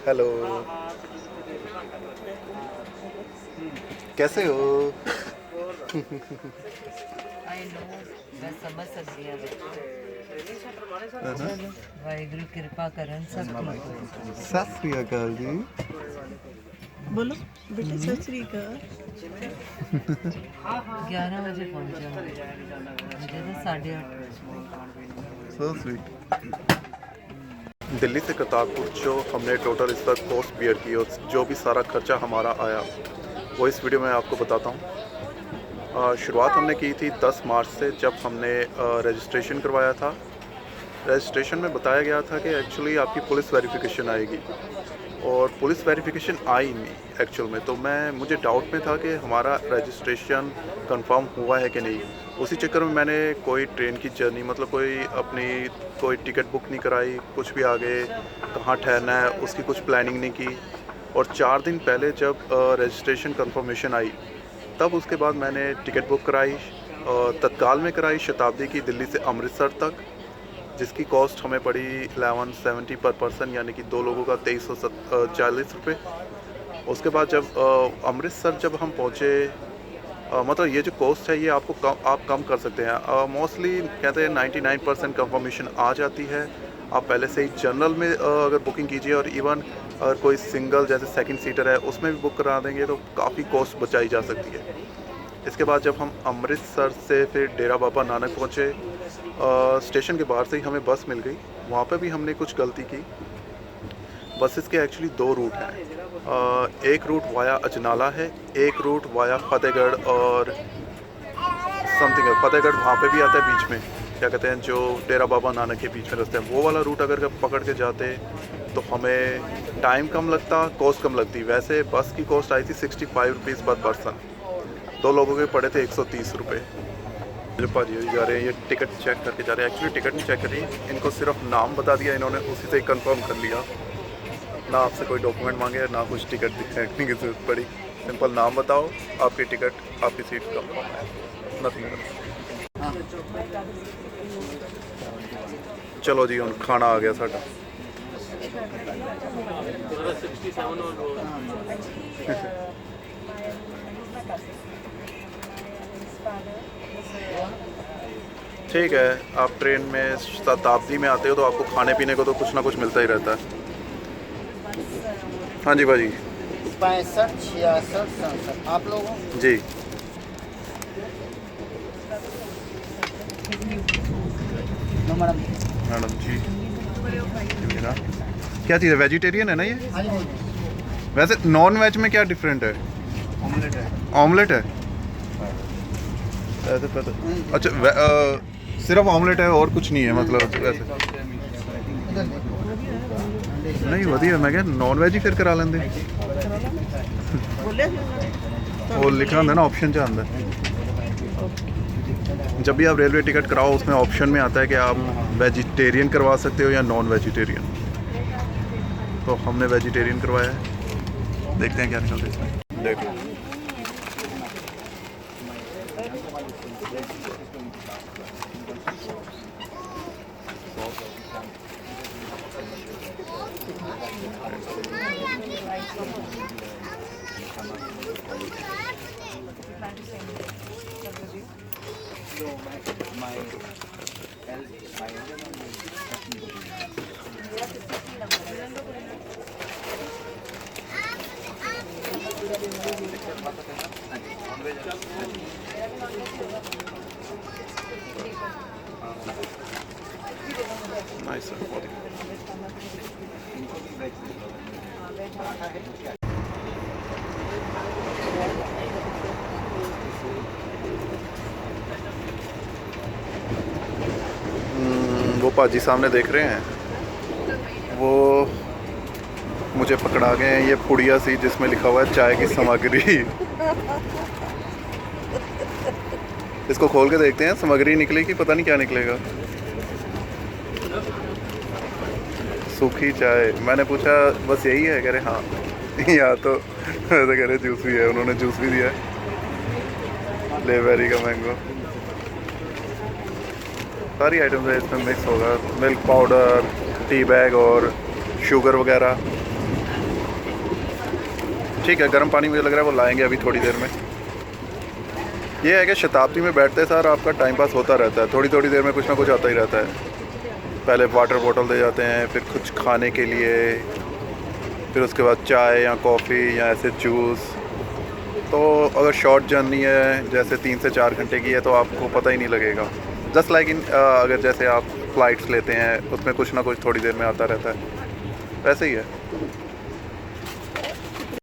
हेलो, कैसे हो? आई नो, मैं समझ सकती हूँ। वाहिगुरु कृपा करन सब ठीक। सत श्री अकाल जी। बोलो बेटे सत श्री अकाल। 11 बजे पहुँचा मुझे तो 8:30। So sweet. दिल्ली से करतारपुर जो हमने टोटल इस वक्त कॉस्ट बियर की और जो भी सारा खर्चा हमारा आया वो इस वीडियो में आपको बताता हूँ। शुरुआत हमने की थी 10 मार्च से, जब हमने रजिस्ट्रेशन करवाया था। रजिस्ट्रेशन में बताया गया था कि एक्चुअली आपकी पुलिस वेरिफिकेशन आएगी और पुलिस वेरिफिकेशन आई नहीं एक्चुअल में। तो मुझे डाउट में था कि हमारा रजिस्ट्रेशन कंफर्म हुआ है कि नहीं। उसी चक्कर में मैंने कोई ट्रेन की जर्नी मतलब कोई टिकट बुक नहीं कराई, कुछ भी आगे कहाँ ठहरना है उसकी कुछ प्लानिंग नहीं की। और 4 दिन पहले जब रजिस्ट्रेशन कंफर्मेशन आई तब उसके बाद मैंने टिकट बुक कराई, तत्काल में कराई शताब्दी की दिल्ली से अमृतसर तक, जिसकी कॉस्ट हमें पड़ी 1170 पर पर्सन, यानी कि 2 लोगों का 2340 रुपये। उसके बाद जब अमृतसर जब हम पहुँचे, मतलब ये जो कॉस्ट है ये आपको आप कम कर सकते हैं। मोस्टली कहते हैं 99% कंफर्मेशन आ जाती है। आप पहले से ही जनरल में अगर बुकिंग कीजिए और इवन अगर कोई सिंगल जैसे सेकंड सीटर है उसमें भी बुक करा देंगे तो काफ़ी कॉस्ट बचाई जा सकती है। इसके बाद जब हम अमृतसर से फिर डेरा बाबा नानक पहुँचे, स्टेशन के बाहर से ही हमें बस मिल गई। वहाँ पे भी हमने कुछ गलती की। बसेस के एक्चुअली 2 रूट हैं। एक रूट वाया अजनाला है, एक रूट वाया फतेहगढ़ और समथिंग है। फतेहगढ़ वहाँ पे भी आता है बीच में, क्या कहते हैं, जो डेरा बाबा नानक के बीच में रास्ता है, वो वाला रूट अगर पकड़ के जाते तो हमें टाइम कम लगता, कॉस्ट कम लगती। वैसे बस की कॉस्ट आई थी 65 रुपीज़ पर पर्सन, 2 लोगों के पड़े थे 130 रुपये। जो भाजी जा रहे हैं ये टिकट चेक करके जा रहे हैं। एक्चुअली टिकट नहीं चेक करी, इनको सिर्फ नाम बता दिया इन्होंने, उसी से ही कंफर्म कर लिया। ना आपसे कोई डॉक्यूमेंट मांगे, ना कुछ टिकट दिखाने की जरूरत पड़ी। सिंपल नाम बताओ, आपकी टिकट, आपकी सीट कंफर्म है, नथिंग। चलो जी, हम खाना आ गया साडा। ठीक है, आप ट्रेन में शताब्दी में आते हो तो आपको खाने पीने को तो कुछ ना कुछ मिलता ही रहता है। हाँ जी भाजी। 65, 66, 67 आप लोगों जी। मैडम। मैडम जी, मेरा क्या चीज़ है, वेजिटेरियन है ना ये? हाँ जी। वैसे नॉन वेज में क्या डिफरेंट है? ऑमलेट है। ऑमलेट है? ऐसे पता, अच्छा सिर्फ ऑमलेट है और कुछ नहीं है मतलब वैसे? नहीं वधिया, मैं क्या नॉन वेज ही फिर करा लेंगे। वो लिखा होता है ना, ऑप्शन च आता है। जब भी आप रेलवे टिकट कराओ उसमें ऑप्शन में आता है कि आप वेजिटेरियन करवा सकते हो या नॉन वेजिटेरियन। तो हमने वेजिटेरियन करवाया है, देखते हैं क्या निकलता है इसमें। देखो नाइस है, बहुत ही। वो पाजी सामने देख रहे हैं, वो मुझे पकड़ा गए हैं। ये पुड़िया सी जिसमें लिखा हुआ है चाय की सामग्री। इसको खोल के देखते हैं, सामग्री निकलेगी, पता नहीं क्या निकलेगा। सूखी चाय, मैंने पूछा बस यही है, कह रहे हाँ। यहाँ तो ऐसे कह रहे जूस भी है, उन्होंने जूस भी दिया है, ब्लूबेरी का, मैंगो, सारी आइटम्स है इसमें मिक्स होगा। मिल्क पाउडर, टी बैग और शुगर वगैरह। ठीक है, गर्म पानी मुझे लग रहा है वो लाएंगे अभी थोड़ी देर में। ये है कि शताब्दी में बैठते सार आपका टाइम पास होता रहता है, थोड़ी थोड़ी देर में कुछ ना कुछ आता ही रहता है। पहले वाटर बॉटल दे जाते हैं, फिर कुछ खाने के लिए, फिर उसके बाद चाय या कॉफ़ी या ऐसे जूस। तो अगर शॉर्ट जर्नी है जैसे 3 से 4 घंटे की है तो आपको पता ही नहीं लगेगा। जस्ट लाइक इन अगर जैसे आप फ़्लाइट्स लेते हैं उसमें कुछ ना कुछ थोड़ी देर में आता रहता है, वैसे ही है।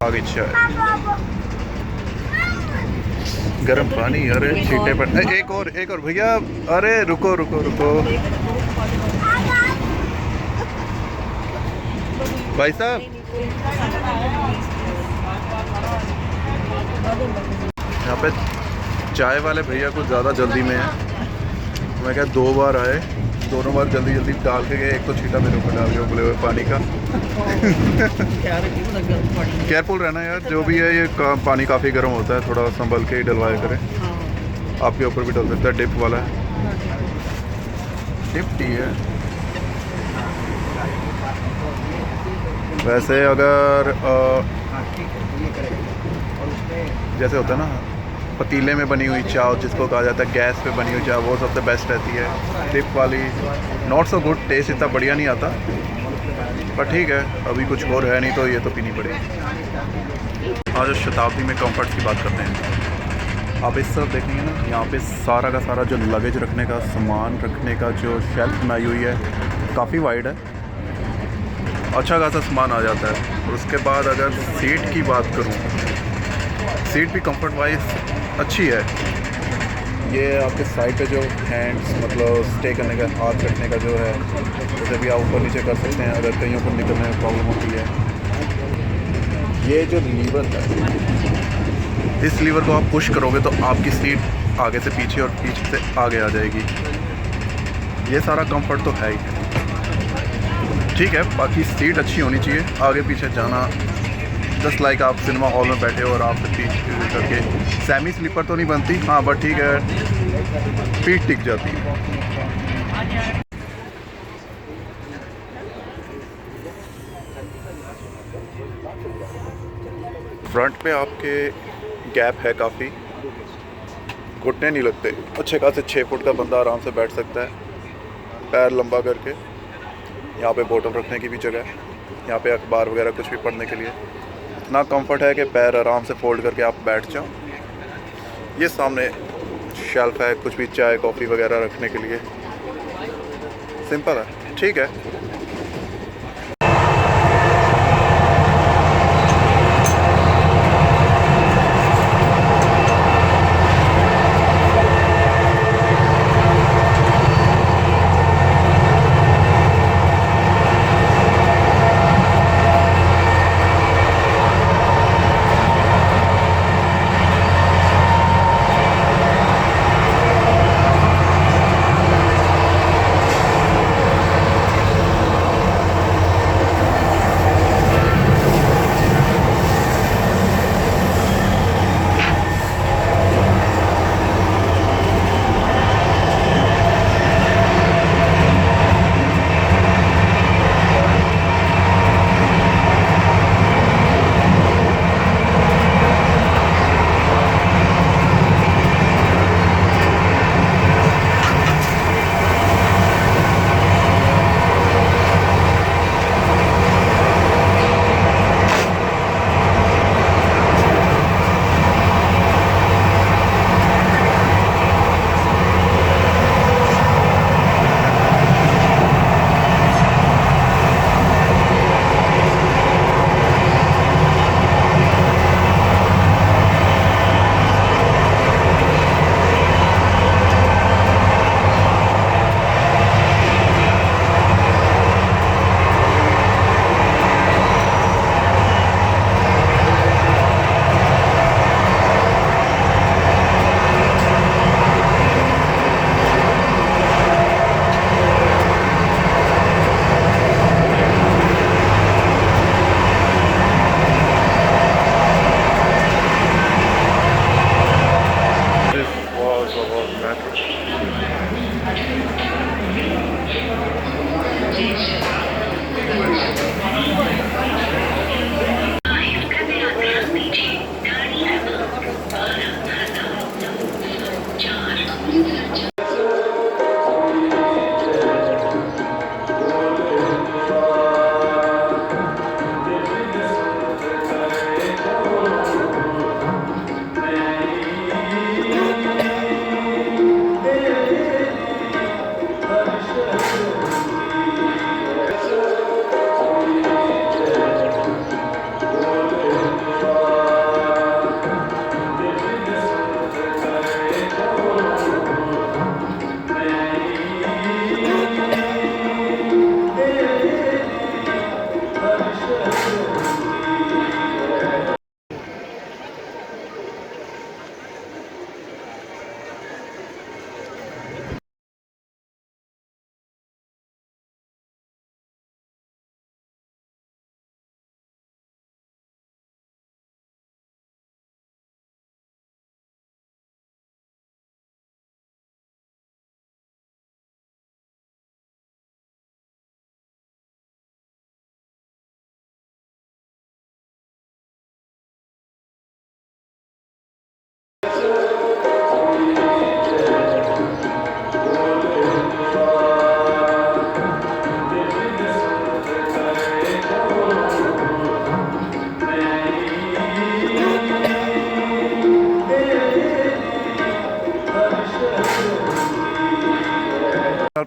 आगे चाय, गर्म पानी, अरे छींटे पर एक और भैया, अरे रुको रुको रुको भाई साहब। यहाँ पे चाय वाले भैया कुछ ज़्यादा जल्दी में है। मैं क्या 2 बार आए, दोनों बार जल्दी जल्दी डाल के गए। एक तो छींटा मेरे ऊपर डाल दिया उबले हुए पानी का। केयरफुल रहना यार, जो भी है ये पानी काफ़ी गर्म होता है, थोड़ा संभल के ही डलवाया करें। आपके ऊपर भी डल सकता है, डिप वाला है, डिप टी है। वैसे अगर जैसे होता है ना पतीले में बनी हुई चाय जिसको कहा जाता है, गैस पे बनी हुई चाय, वो सबसे बेस्ट रहती है। डिप वाली नॉट सो गुड, टेस्ट इतना बढ़िया नहीं आता, पर ठीक है, अभी कुछ और है नहीं तो ये तो पीनी पड़ेगी। आज शताब्दी में कंफर्ट की बात करते हैं। आप इस तरफ देखेंगे ना, यहाँ पे सारा का सारा जो लगेज रखने का, सामान रखने का जो शेल्फ बनाई हुई है, काफ़ी वाइड है। अच्छा खासा सामान आ जाता है। और उसके बाद अगर सीट की बात करूँ, सीट भी कंफर्ट वाइज अच्छी है। ये आपके साइड पे जो हैंड्स मतलब स्टे करने का, हाथ रखने का जो है, जैसे भी आप ऊपर नीचे कर सकते हैं अगर कहीं ऊपर निकलने में प्रॉब्लम होती है। ये जो लीवर है, इस लीवर को आप पुश करोगे तो आपकी सीट आगे से पीछे और पीछे से आगे आ जाएगी। ये सारा कंफर्ट तो है ही है, ठीक है। बाकी सीट अच्छी होनी चाहिए, आगे पीछे जाना जस्ट लाइक आप सिनेमा हॉल में बैठे हो और आप पीछे करके सेमी स्लीपर तो नहीं बनती, हाँ बट ठीक है, पीठ टिक जाती है। फ्रंट पे आपके गैप है काफ़ी, घुटने नहीं लगते, अच्छे खासे 6 फुट का बंदा आराम से बैठ सकता है, पैर लंबा करके। यहाँ पे बोतल रखने की भी जगह है, यहाँ पे अखबार वगैरह कुछ भी पढ़ने के लिए। इतना कंफर्ट है कि पैर आराम से फोल्ड करके आप बैठ जाओ। ये सामने शेल्फ है, कुछ भी चाय कॉफ़ी वगैरह रखने के लिए, सिंपल है, ठीक है।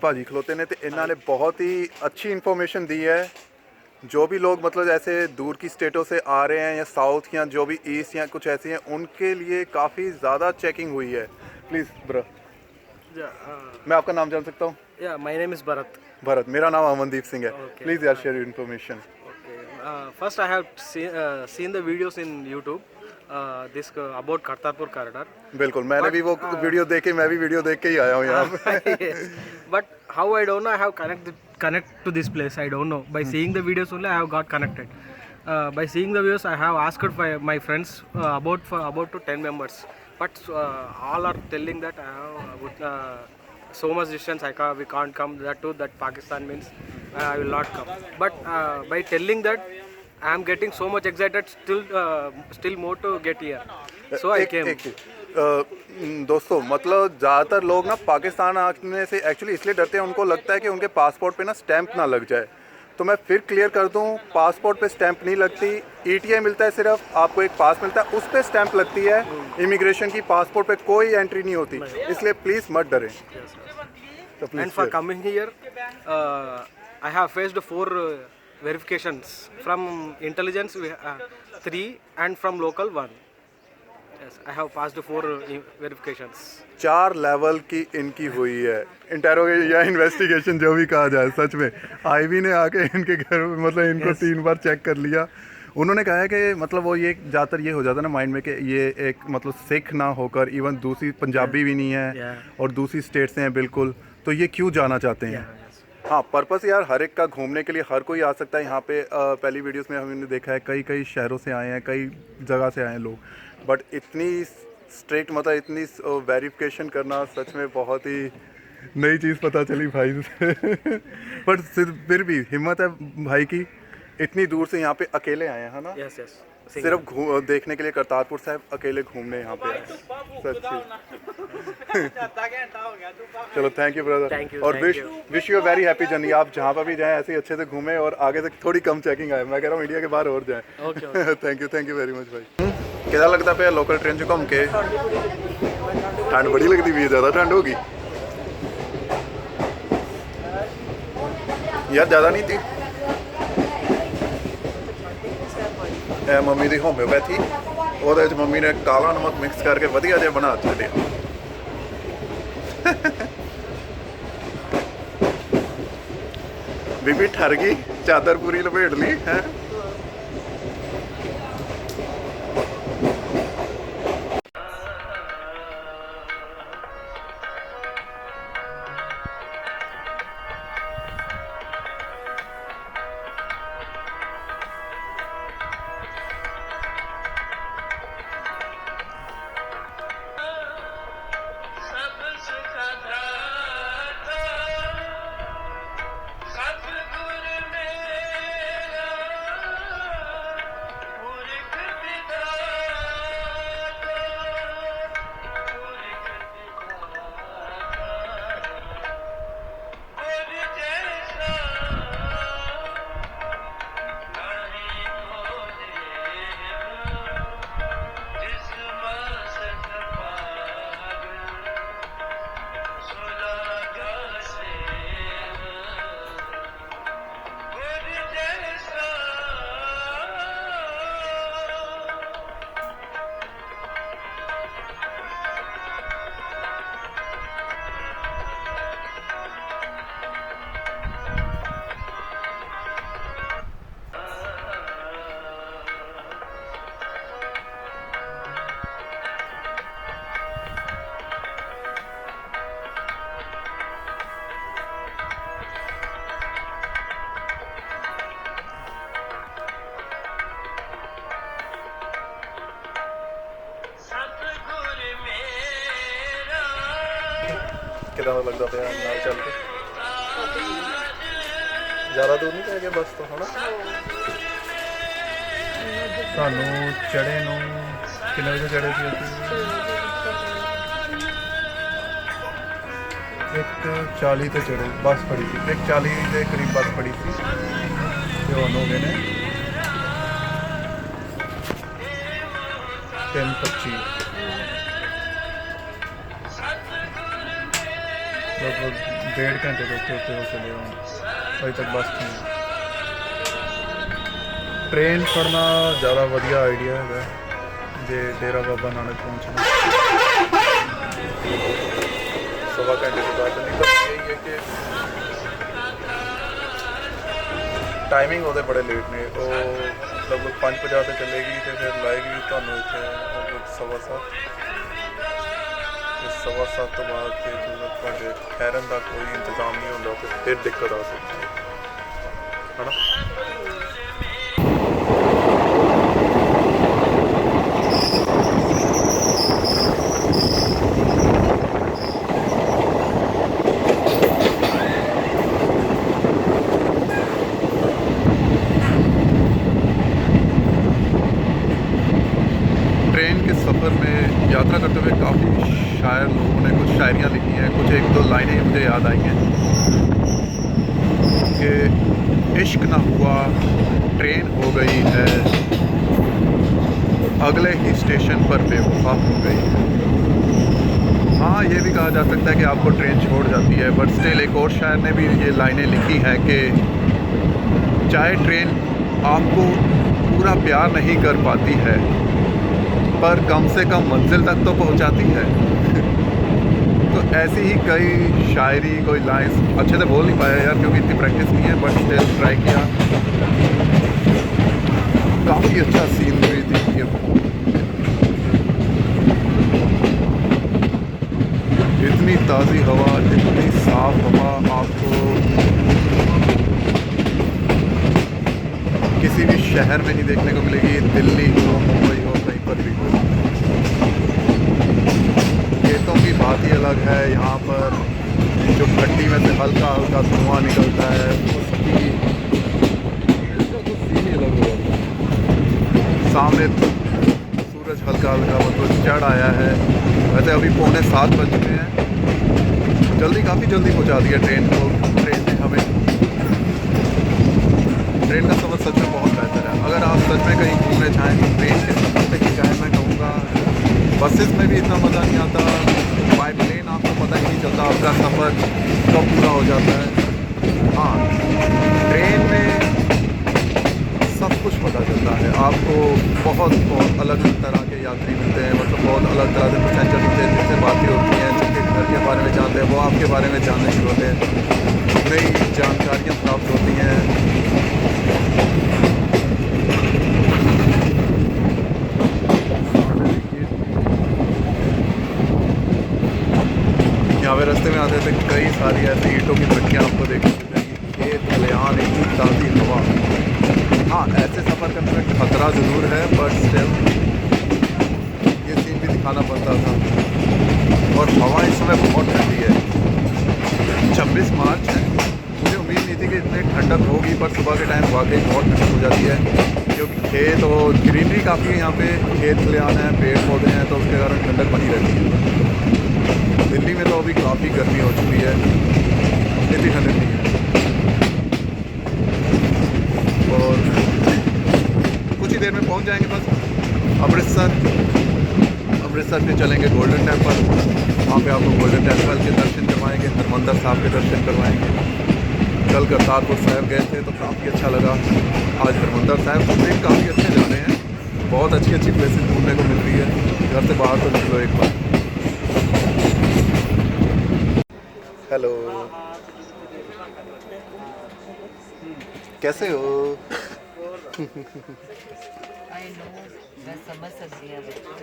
ਭਾਜੀ ਖਲੋਤੇ ਨੇ ਤੇ ਇਹਨਾਂ ਨੇ ਬਹੁਤ ਹੀ ਅੱਛੀ ਇਨਫੋਰਮੇਸ਼ਨ ਦੀ ਹੈ जो भी लोग मतलब ऐसे दूर की स्टेटों से आ रहे हैं या साउथ या जो भी ईस्ट या कुछ ऐसी हैं, उनके लिए काफ़ी ज़्यादा चेकिंग हुई है। प्लीज़ ब्रो, मैं आपका नाम जान सकता हूँ? Yeah, my name is Bharat. Bharat, मेरा नाम अमनदीप सिंह है। Okay. प्लीज़ यार share information. Okay. First, I have seen the videos in YouTube. This about Kartarpur corridor. बिल्कुल, मैंने भी वो वीडियो देख के, मैं भी वीडियो देख के ही आया हूँ यहाँ पे। Yes. But how I don't know, I have connect to this place. I don't know. By seeing the videos only, I have got connected. By seeing the videos, I have asked my friends about to 10 members. But all are telling that so much distance we can't come. That Pakistan means I will not come. But by telling that, I am getting so much excited. Still more to get here. So I came. दोस्तों, मतलब ज़्यादातर लोग ना पाकिस्तान आने से actually इसलिए डरते हैं, उनको लगता है कि उनके पासपोर्ट पे ना स्टैंप ना लग जाए। तो मैं फिर क्लियर कर दूं, पासपोर्ट पे स्टैंप नहीं लगती, ETA मिलता है, सिर्फ आपको एक पास मिलता है, उस पे स्टैंप लगती है इमिग्रेशन की। पासपोर्ट पे कोई एंट्री नहीं होती, इसलिए प्लीज़ मत डरें। तो And for coming here, I have faced 4 verifications from intelligence, 3, and from local 1. Yes, I have passed 4 verifications. 4 level की इनकी हुई है इंटेरोगेशन या इन्वेस्टिगेशन, जो भी कहा जाए। सच में आईवी ने आके इनके घर में मतलब इनको 3 बार चेक कर लिया। उन्होंने कहा है कि मतलब वो ये ज़्यादातर ये हो जाता है ना माइंड में कि ये एक मतलब सिख ना होकर, इवन दूसरी पंजाबी भी नहीं है और दूसरी स्टेट से हैं बिल्कुल, तो ये क्यों जाना चाहते हैं। हाँ, पर्पस यार हर एक का घूमने के लिए हर कोई आ सकता है यहाँ पे। पहली वीडियोस में हमने देखा है कई शहरों से आए हैं, कई जगह से आए हैं लोग, बट इतनी स्ट्रिक्ट मतलब इतनी वेरिफिकेशन करना सच में बहुत ही नई चीज़ पता चली भाई से। बट फिर भी हिम्मत है भाई की, इतनी दूर से यहाँ पे अकेले आए हैं, है ना? Yes, yes. सिर्फ देखने के लिए करतारपुर साहिब अकेले घूमने यहाँ पे आए। सच्ची। चलो thank you brother. Thank you, और thank wish you very happy journey. आप जहाँ पर भी जाएं ऐसे ही अच्छे से घूमें और आगे से थोड़ी कम चेकिंग आए। मैं कह रहा हूँ इंडिया के बाहर और जाएं। Okay. Thank you very much भाई। कितना लगता पे लोकल ट्रेन च घूम के? ठंड बड़ी लगती भी है, ज़्यादा ठंड होगी यार? ज़्यादा नहीं थी। मम्मी की होम्योपैथी, ਉਹਦੇ 'ਚ ਮੰਮੀ ਨੇ ਕਾਲਾ ਨਮਕ ਮਿਕਸ ਕਰਕੇ ਵਧੀਆ ਜਿਹਾ ਬਣਾ ਛੱਡਿਆ। ਬੀਬੀ ਠਰ ਗਈ, ਚਾਦਰ ਪੂਰੀ ਲਪੇਟ ਲਈ ਹੈ। ਕਿਦਾਂ ਦਾ ਲੱਗਦਾ ਪਿਆ ਨਾਲ ਚੱਲ ਕੇ? ਜ਼ਿਆਦਾ ਦੂਰ ਨਹੀਂ ਪੈ ਗਿਆ ਬਸ ਤੋਂ, ਹਨਾ? ਸਾਨੂੰ ਚੜੇ ਨੂੰ ਕਿੰਨੇ ਵਜੇ ਚੜੇ ਸੀ ਅਸੀਂ? 1:40 ਤੇ ਚੜੇ, ਬੱਸ ਫੜੀ ਸੀ 1:40 ਦੇ ਕਰੀਬ ਬੱਸ ਫੜੀ ਸੀ ਤੇ ਹੁਣ ਹੋ ਗਏ ਨੇ 3:25। लगभग 1.5 घंटे के उत्ते हो चले हैं, अभी तक बस नहीं। ट्रेन फड़ना ज़्यादा वधिया आइडिया है जे डेरा बाबा नानक पहुँचना। सवा घंटे के बाद नहीं, बस यही है कि टाइमिंग ਉਹਦੇ बड़े लेट ने। वो लगभग 5:50 ਤੇ चलेगी तो फिर लाएगी ਤੁਹਾਨੂੰ ਇੱਥੇ लगभग 7:15। ਤੇ 7:15 ਤੋਂ ਬਾਅਦ ਫਿਰ ਤੁਹਾਡੇ ਠਹਿਰਨ ਦਾ ਕੋਈ ਇੰਤਜ਼ਾਮ ਨਹੀਂ ਹੁੰਦਾ ਤੇ ਫਿਰ ਦਿੱਕਤ ਆ ਸਕਦੀ ਹੈ ਹੈ ਨਾ। ट्रेन के सफ़र में यात्रा करते हुए काफ़ी शायर लोगों ने कुछ शायरियाँ लिखी हैं। कुछ एक दो लाइनें मुझे याद आई हैं कि इश्क ना हुआ ट्रेन हो गई है, अगले ही स्टेशन पर बेवफा हो गई है। हाँ, ये भी कहा जा सकता है कि आपको ट्रेन छोड़ जाती है, बट स्टिल एक और शायर ने भी ये लाइनें लिखी हैं कि चाहे ट्रेन आपको पूरा प्यार नहीं कर पाती है पर कम से कम मंजिल तक तो पहुंचाती है। तो ऐसी ही कई शायरी, कोई लाइन्स अच्छे से बोल नहीं पाया यार क्योंकि इतनी प्रैक्टिस नहीं है, बट स्टिल ट्राई किया। काफ़ी अच्छा सीन हुई थी ये। इतनी ताज़ी हवा, इतनी साफ हवा आपको किसी भी शहर में नहीं देखने को मिलेगी, दिल्ली हो, मुंबई हो, कहीं पर भी हो। खेतों की बात ही अलग है। यहाँ पर जो भट्टी में से हल्का हल्का धुआं निकलता है उसकी सीन ही अलग हो जाता है। सामने सूरज हल्का हल्का मतलब चढ़ आया है। वैसे अभी 6:45 बज चुके हैं। जल्दी, काफ़ी जल्दी पहुँचा दिया ट्रेन ने हमें। ट्रेन का सफ़र सच में बहुत बेहतर है। अगर आप सच में कहीं घूमने चाहें तो ट्रेन के सफ़र पे ही जाएँ। मैं कहूँगा बसेस में भी इतना मज़ा नहीं आता, बाय प्लेन आपको पता ही नहीं चलता आपका सफ़र कब पूरा हो जाता है। हाँ, ट्रेन में सब कुछ पता चलता है आपको। बहुत अलग अलग तरह के यात्री मिलते हैं, मतलब बहुत अलग तरह के पैसेंजर मिलते हैं जिनसे बातें होती हैं, जिनके घर के बारे में जानते हैं, वो आपके बारे में जानने शुरू होते हैं, नई जानकारियाँ प्राप्त होती हैं। यहाँ पे रास्ते में आते थे कई सारी ऐसी ईंटों की भट्टियाँ आपको देखने को मिलेंगी, खेत खलिहान, इतनी ताज़ी हवा। हाँ, ऐसे सफ़र करने में खतरा ज़रूर है, बट स्टिल ये सीन भी दिखाना पड़ता था। और हवा इस समय बहुत ठंडी है। 26 मार्च है, मुझे उम्मीद नहीं थी कि इतनी ठंडक होगी, पर सुबह के टाइम वाकई बहुत ठंडक हो जाती है क्योंकि खेत और ग्रीनरी काफ़ी है यहाँ पे, खेत खलिहान है, पेड़ पौधे हैं, तो उसके कारण ठंडक बनी रहती है। दिल्ली में तो अभी काफ़ी गर्मी हो चुकी है, इतनी ठंडक नहीं है। और कुछ ही देर में पहुंच जाएंगे बस अमृतसर से चलेंगे गोल्डन टेम्पल। वहाँ पे आपको गोल्डन टेम्पल के दर्शन करवाएंगे, हरमंदिर साहब के दर्शन करवाएंगे। कल करतारपुर साहिब गए थे तो काफ़ी अच्छा लगा। आज हरमंदिर साहब तो काफ़ी अच्छे जाने हैं, बहुत अच्छी अच्छी प्लेसेस घूमने को मिल रही है। घर से बाहर तो निकलो एक बार। हेलो, कैसे हो? आई नो, मैं समझ सकती हूँ बच्चों।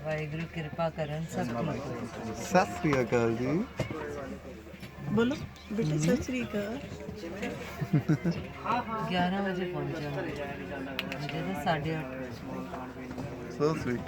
वाहिगुरु कृपा करन सब ठीक। सत श्री अकाल जी। बोलो बेटे सत श्री अकाल। 11 बजे पहुँचा मुझे तो 8:30। So sweet.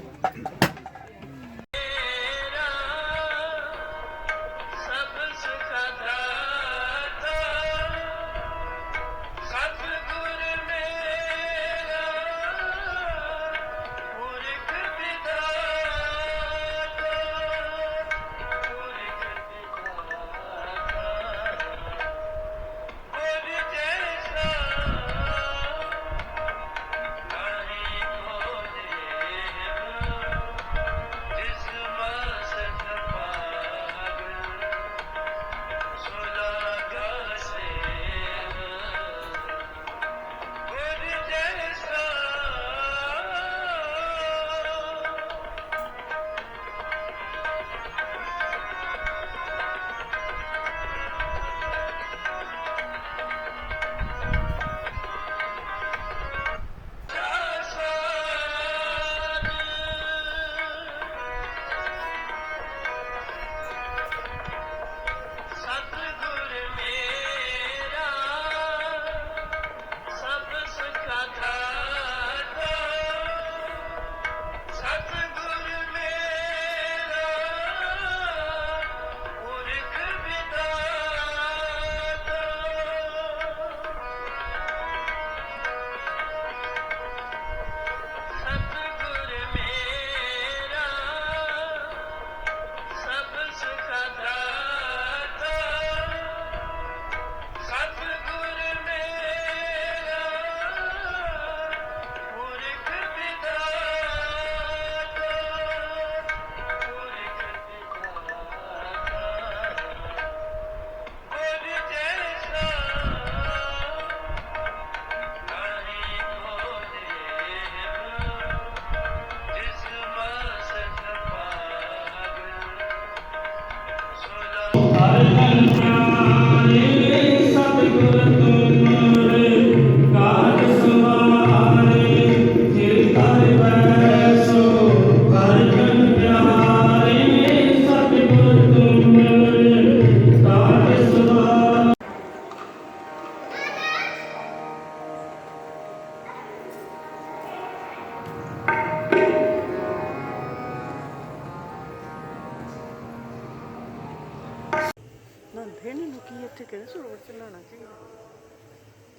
ਨਹਾਉਂਦੇ ਨਹੀਂ ਲੋਕੀ ਇੱਥੇ ਕਿਹੜੇ ਸਰੋਵਰ ਚ ਨਹਾਉਣਾ ਚਾਹੀਦਾ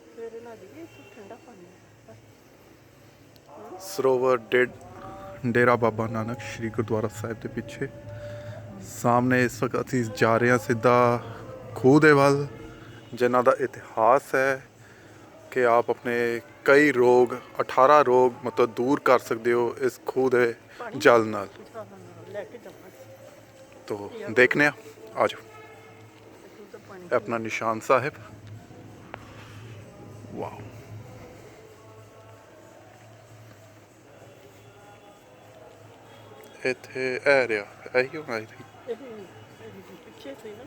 ਸਵੇਰੇ ਨਹਾ ਜਾਈਏ ਇੱਥੇ ਠੰਡਾ ਪਾਣੀ ਹੈ ਸਰੋਵਰ ਡੇਰਾ ਬਾਬਾ ਨਾਨਕ ਸ਼੍ਰੀ ਗੁਰਦੁਆਰਾ ਸਾਹਿਬ ਦੇ ਪਿੱਛੇ ਸਾਹਮਣੇ ਇਸ ਵਕਤ ਅਸੀਂ ਜਾ ਰਹੇ ਹਾਂ ਸਿੱਧਾ ਖੂਹ ਦੇ ਵੱਲ ਜਿਨ੍ਹਾਂ ਦਾ ਇਤਿਹਾਸ ਹੈ ਕਿ ਆਪ ਆਪਣੇ ਕਈ ਰੋਗ 18 ਰੋਗ ਮਤਲਬ ਦੂਰ ਕਰ ਸਕਦੇ ਹੋ ਇਸ ਖੂਹ ਦੇ ਜਲ ਨਾਲ ਲੈ ਕੇ ਜਾਵਾਂਗੇ ਤੋ ਦੇਖਨੇ ਆ ਜਾਓ ਖੂਹ ਦਾ ਪਾਣੀ ਇਹ ਆਪਣਾ ਨਿਸ਼ਾਨ ਸਾਹਿਬ ਵਾਓ ਇੱਥੇ ਇਹ ਰਿਹਾ ਇਹੀ ਹੋਣਾ I think ਇਹ ਪਿੱਛੇ ਸੀ ਨਾ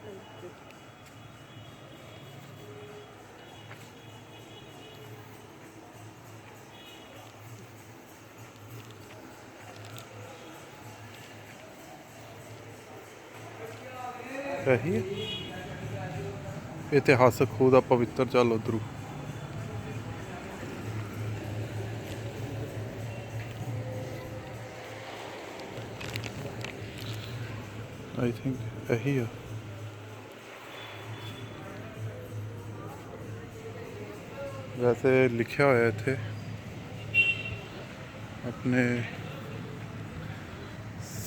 ਇਹੀ ਹੈ ਇਤਿਹਾਸਕ ਖੂਹ ਦਾ ਪਵਿੱਤਰ ਜਲ ਉਧਰੂ I think ਇਹੀ ਆ ਵੈਸੇ ਲਿਖਿਆ ਹੋਇਆ ਇੱਥੇ ਆਪਣੇ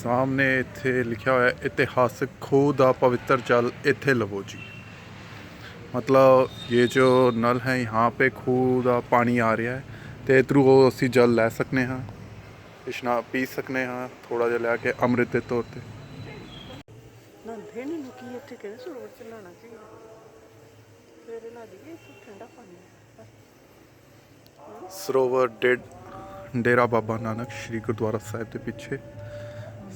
सामने इत्थे लिखा हुआ है इतिहासक खूह दा पवित्र जल इत्थे लवो जी मतलब ये जो नल है यहाँ पे खूह दा पानी आ रहा है तो इधरों वो असी जल लै सकने हाँ इशना पी सकने हाँ थोड़ा जिहा लैके अमृत के तौर पर ਨਹਾਉਂਦੇ ਨਹੀਂ ਲੋਕੀ ਇੱਥੇ ਕਿਹੜੇ ਸਰੋਵਰ ਚ ਨਹਾਉਣਾ ਚਾਹੀਦਾ ਸਵੇਰੇ ਨਹਾ ਜਾਈਏ ਇੱਥੇ ਠੰਡਾ ਪਾਣੀ ਹੈ सरोवर डेरा बाबा नानक श्री गुरुद्वारा साहिब के पीछे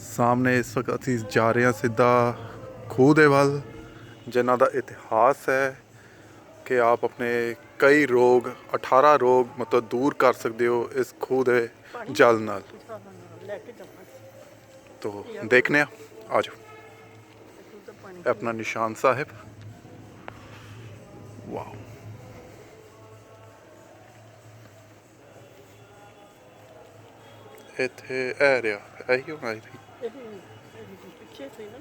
सामने इस वक्त ਅਸੀਂ ਜਾ ਰਹੇ ਹਾਂ ਸਿੱਧਾ ਖੂਹ ਦੇ ਵੱਲ ਜਿਨ੍ਹਾਂ ਦਾ ਇਤਿਹਾਸ ਹੈ ਕਿ ਆਪ ਆਪਣੇ ਕਈ ਰੋਗ 18 ਰੋਗ ਮਤਲਬ ਦੂਰ ਕਰ ਸਕਦੇ ਹੋ ਇਸ ਖੂਹ ਦੇ ਜਲ ਨਾਲ ਲੈ ਕੇ ਜਾਵਾਂਗੇ ਤੋ ਦੇਖਨੇ ਆ ਜਾਓ ਖੂਹ ਦਾ ਪਾਣੀ ਇਹ ਆਪਣਾ ਨਿਸ਼ਾਨ ਸਾਹਿਬ ਵਾਓ ਇੱਥੇ ਇਹ ਰਿਹਾ ਇਹੀ ਹੋਣਾ I think ਇਹ ਪਿੱਛੇ ਸੀ ਨਾ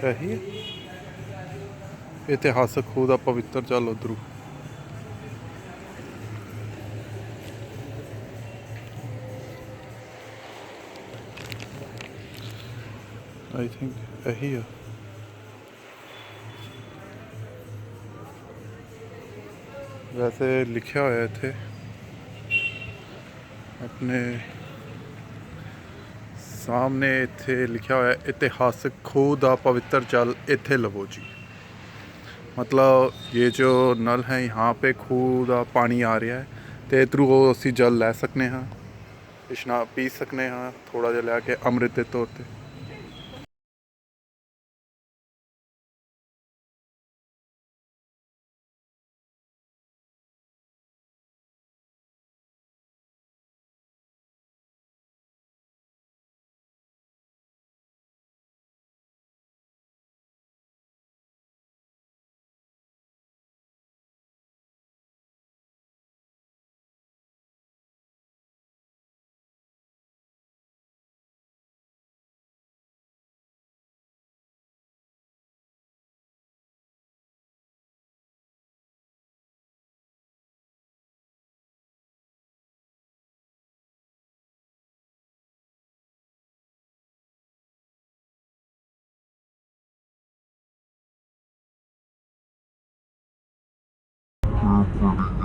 ਇਹੀ ਹੈ ਇਤਿਹਾਸਕ ਖੂਹ ਦਾ ਪਵਿੱਤਰ ਜਲ ਉਧਰੂ I think ਇਹੀ ਆ ਵੈਸੇ ਲਿਖਿਆ ਹੋਇਆ ਇੱਥੇ ਆਪਣੇ सामने इत्थे लिखा हुआ है इतिहासक खूह दा पवित्र जल इत्थे लवो जी मतलब ये जो नल है यहाँ पे खूह दा पानी आ रहा है तो इधरों वो असी जल लै सकने हाँ इशना पी सकने हाँ थोड़ा जिहा लैके अमृत के तौर पर Thank you.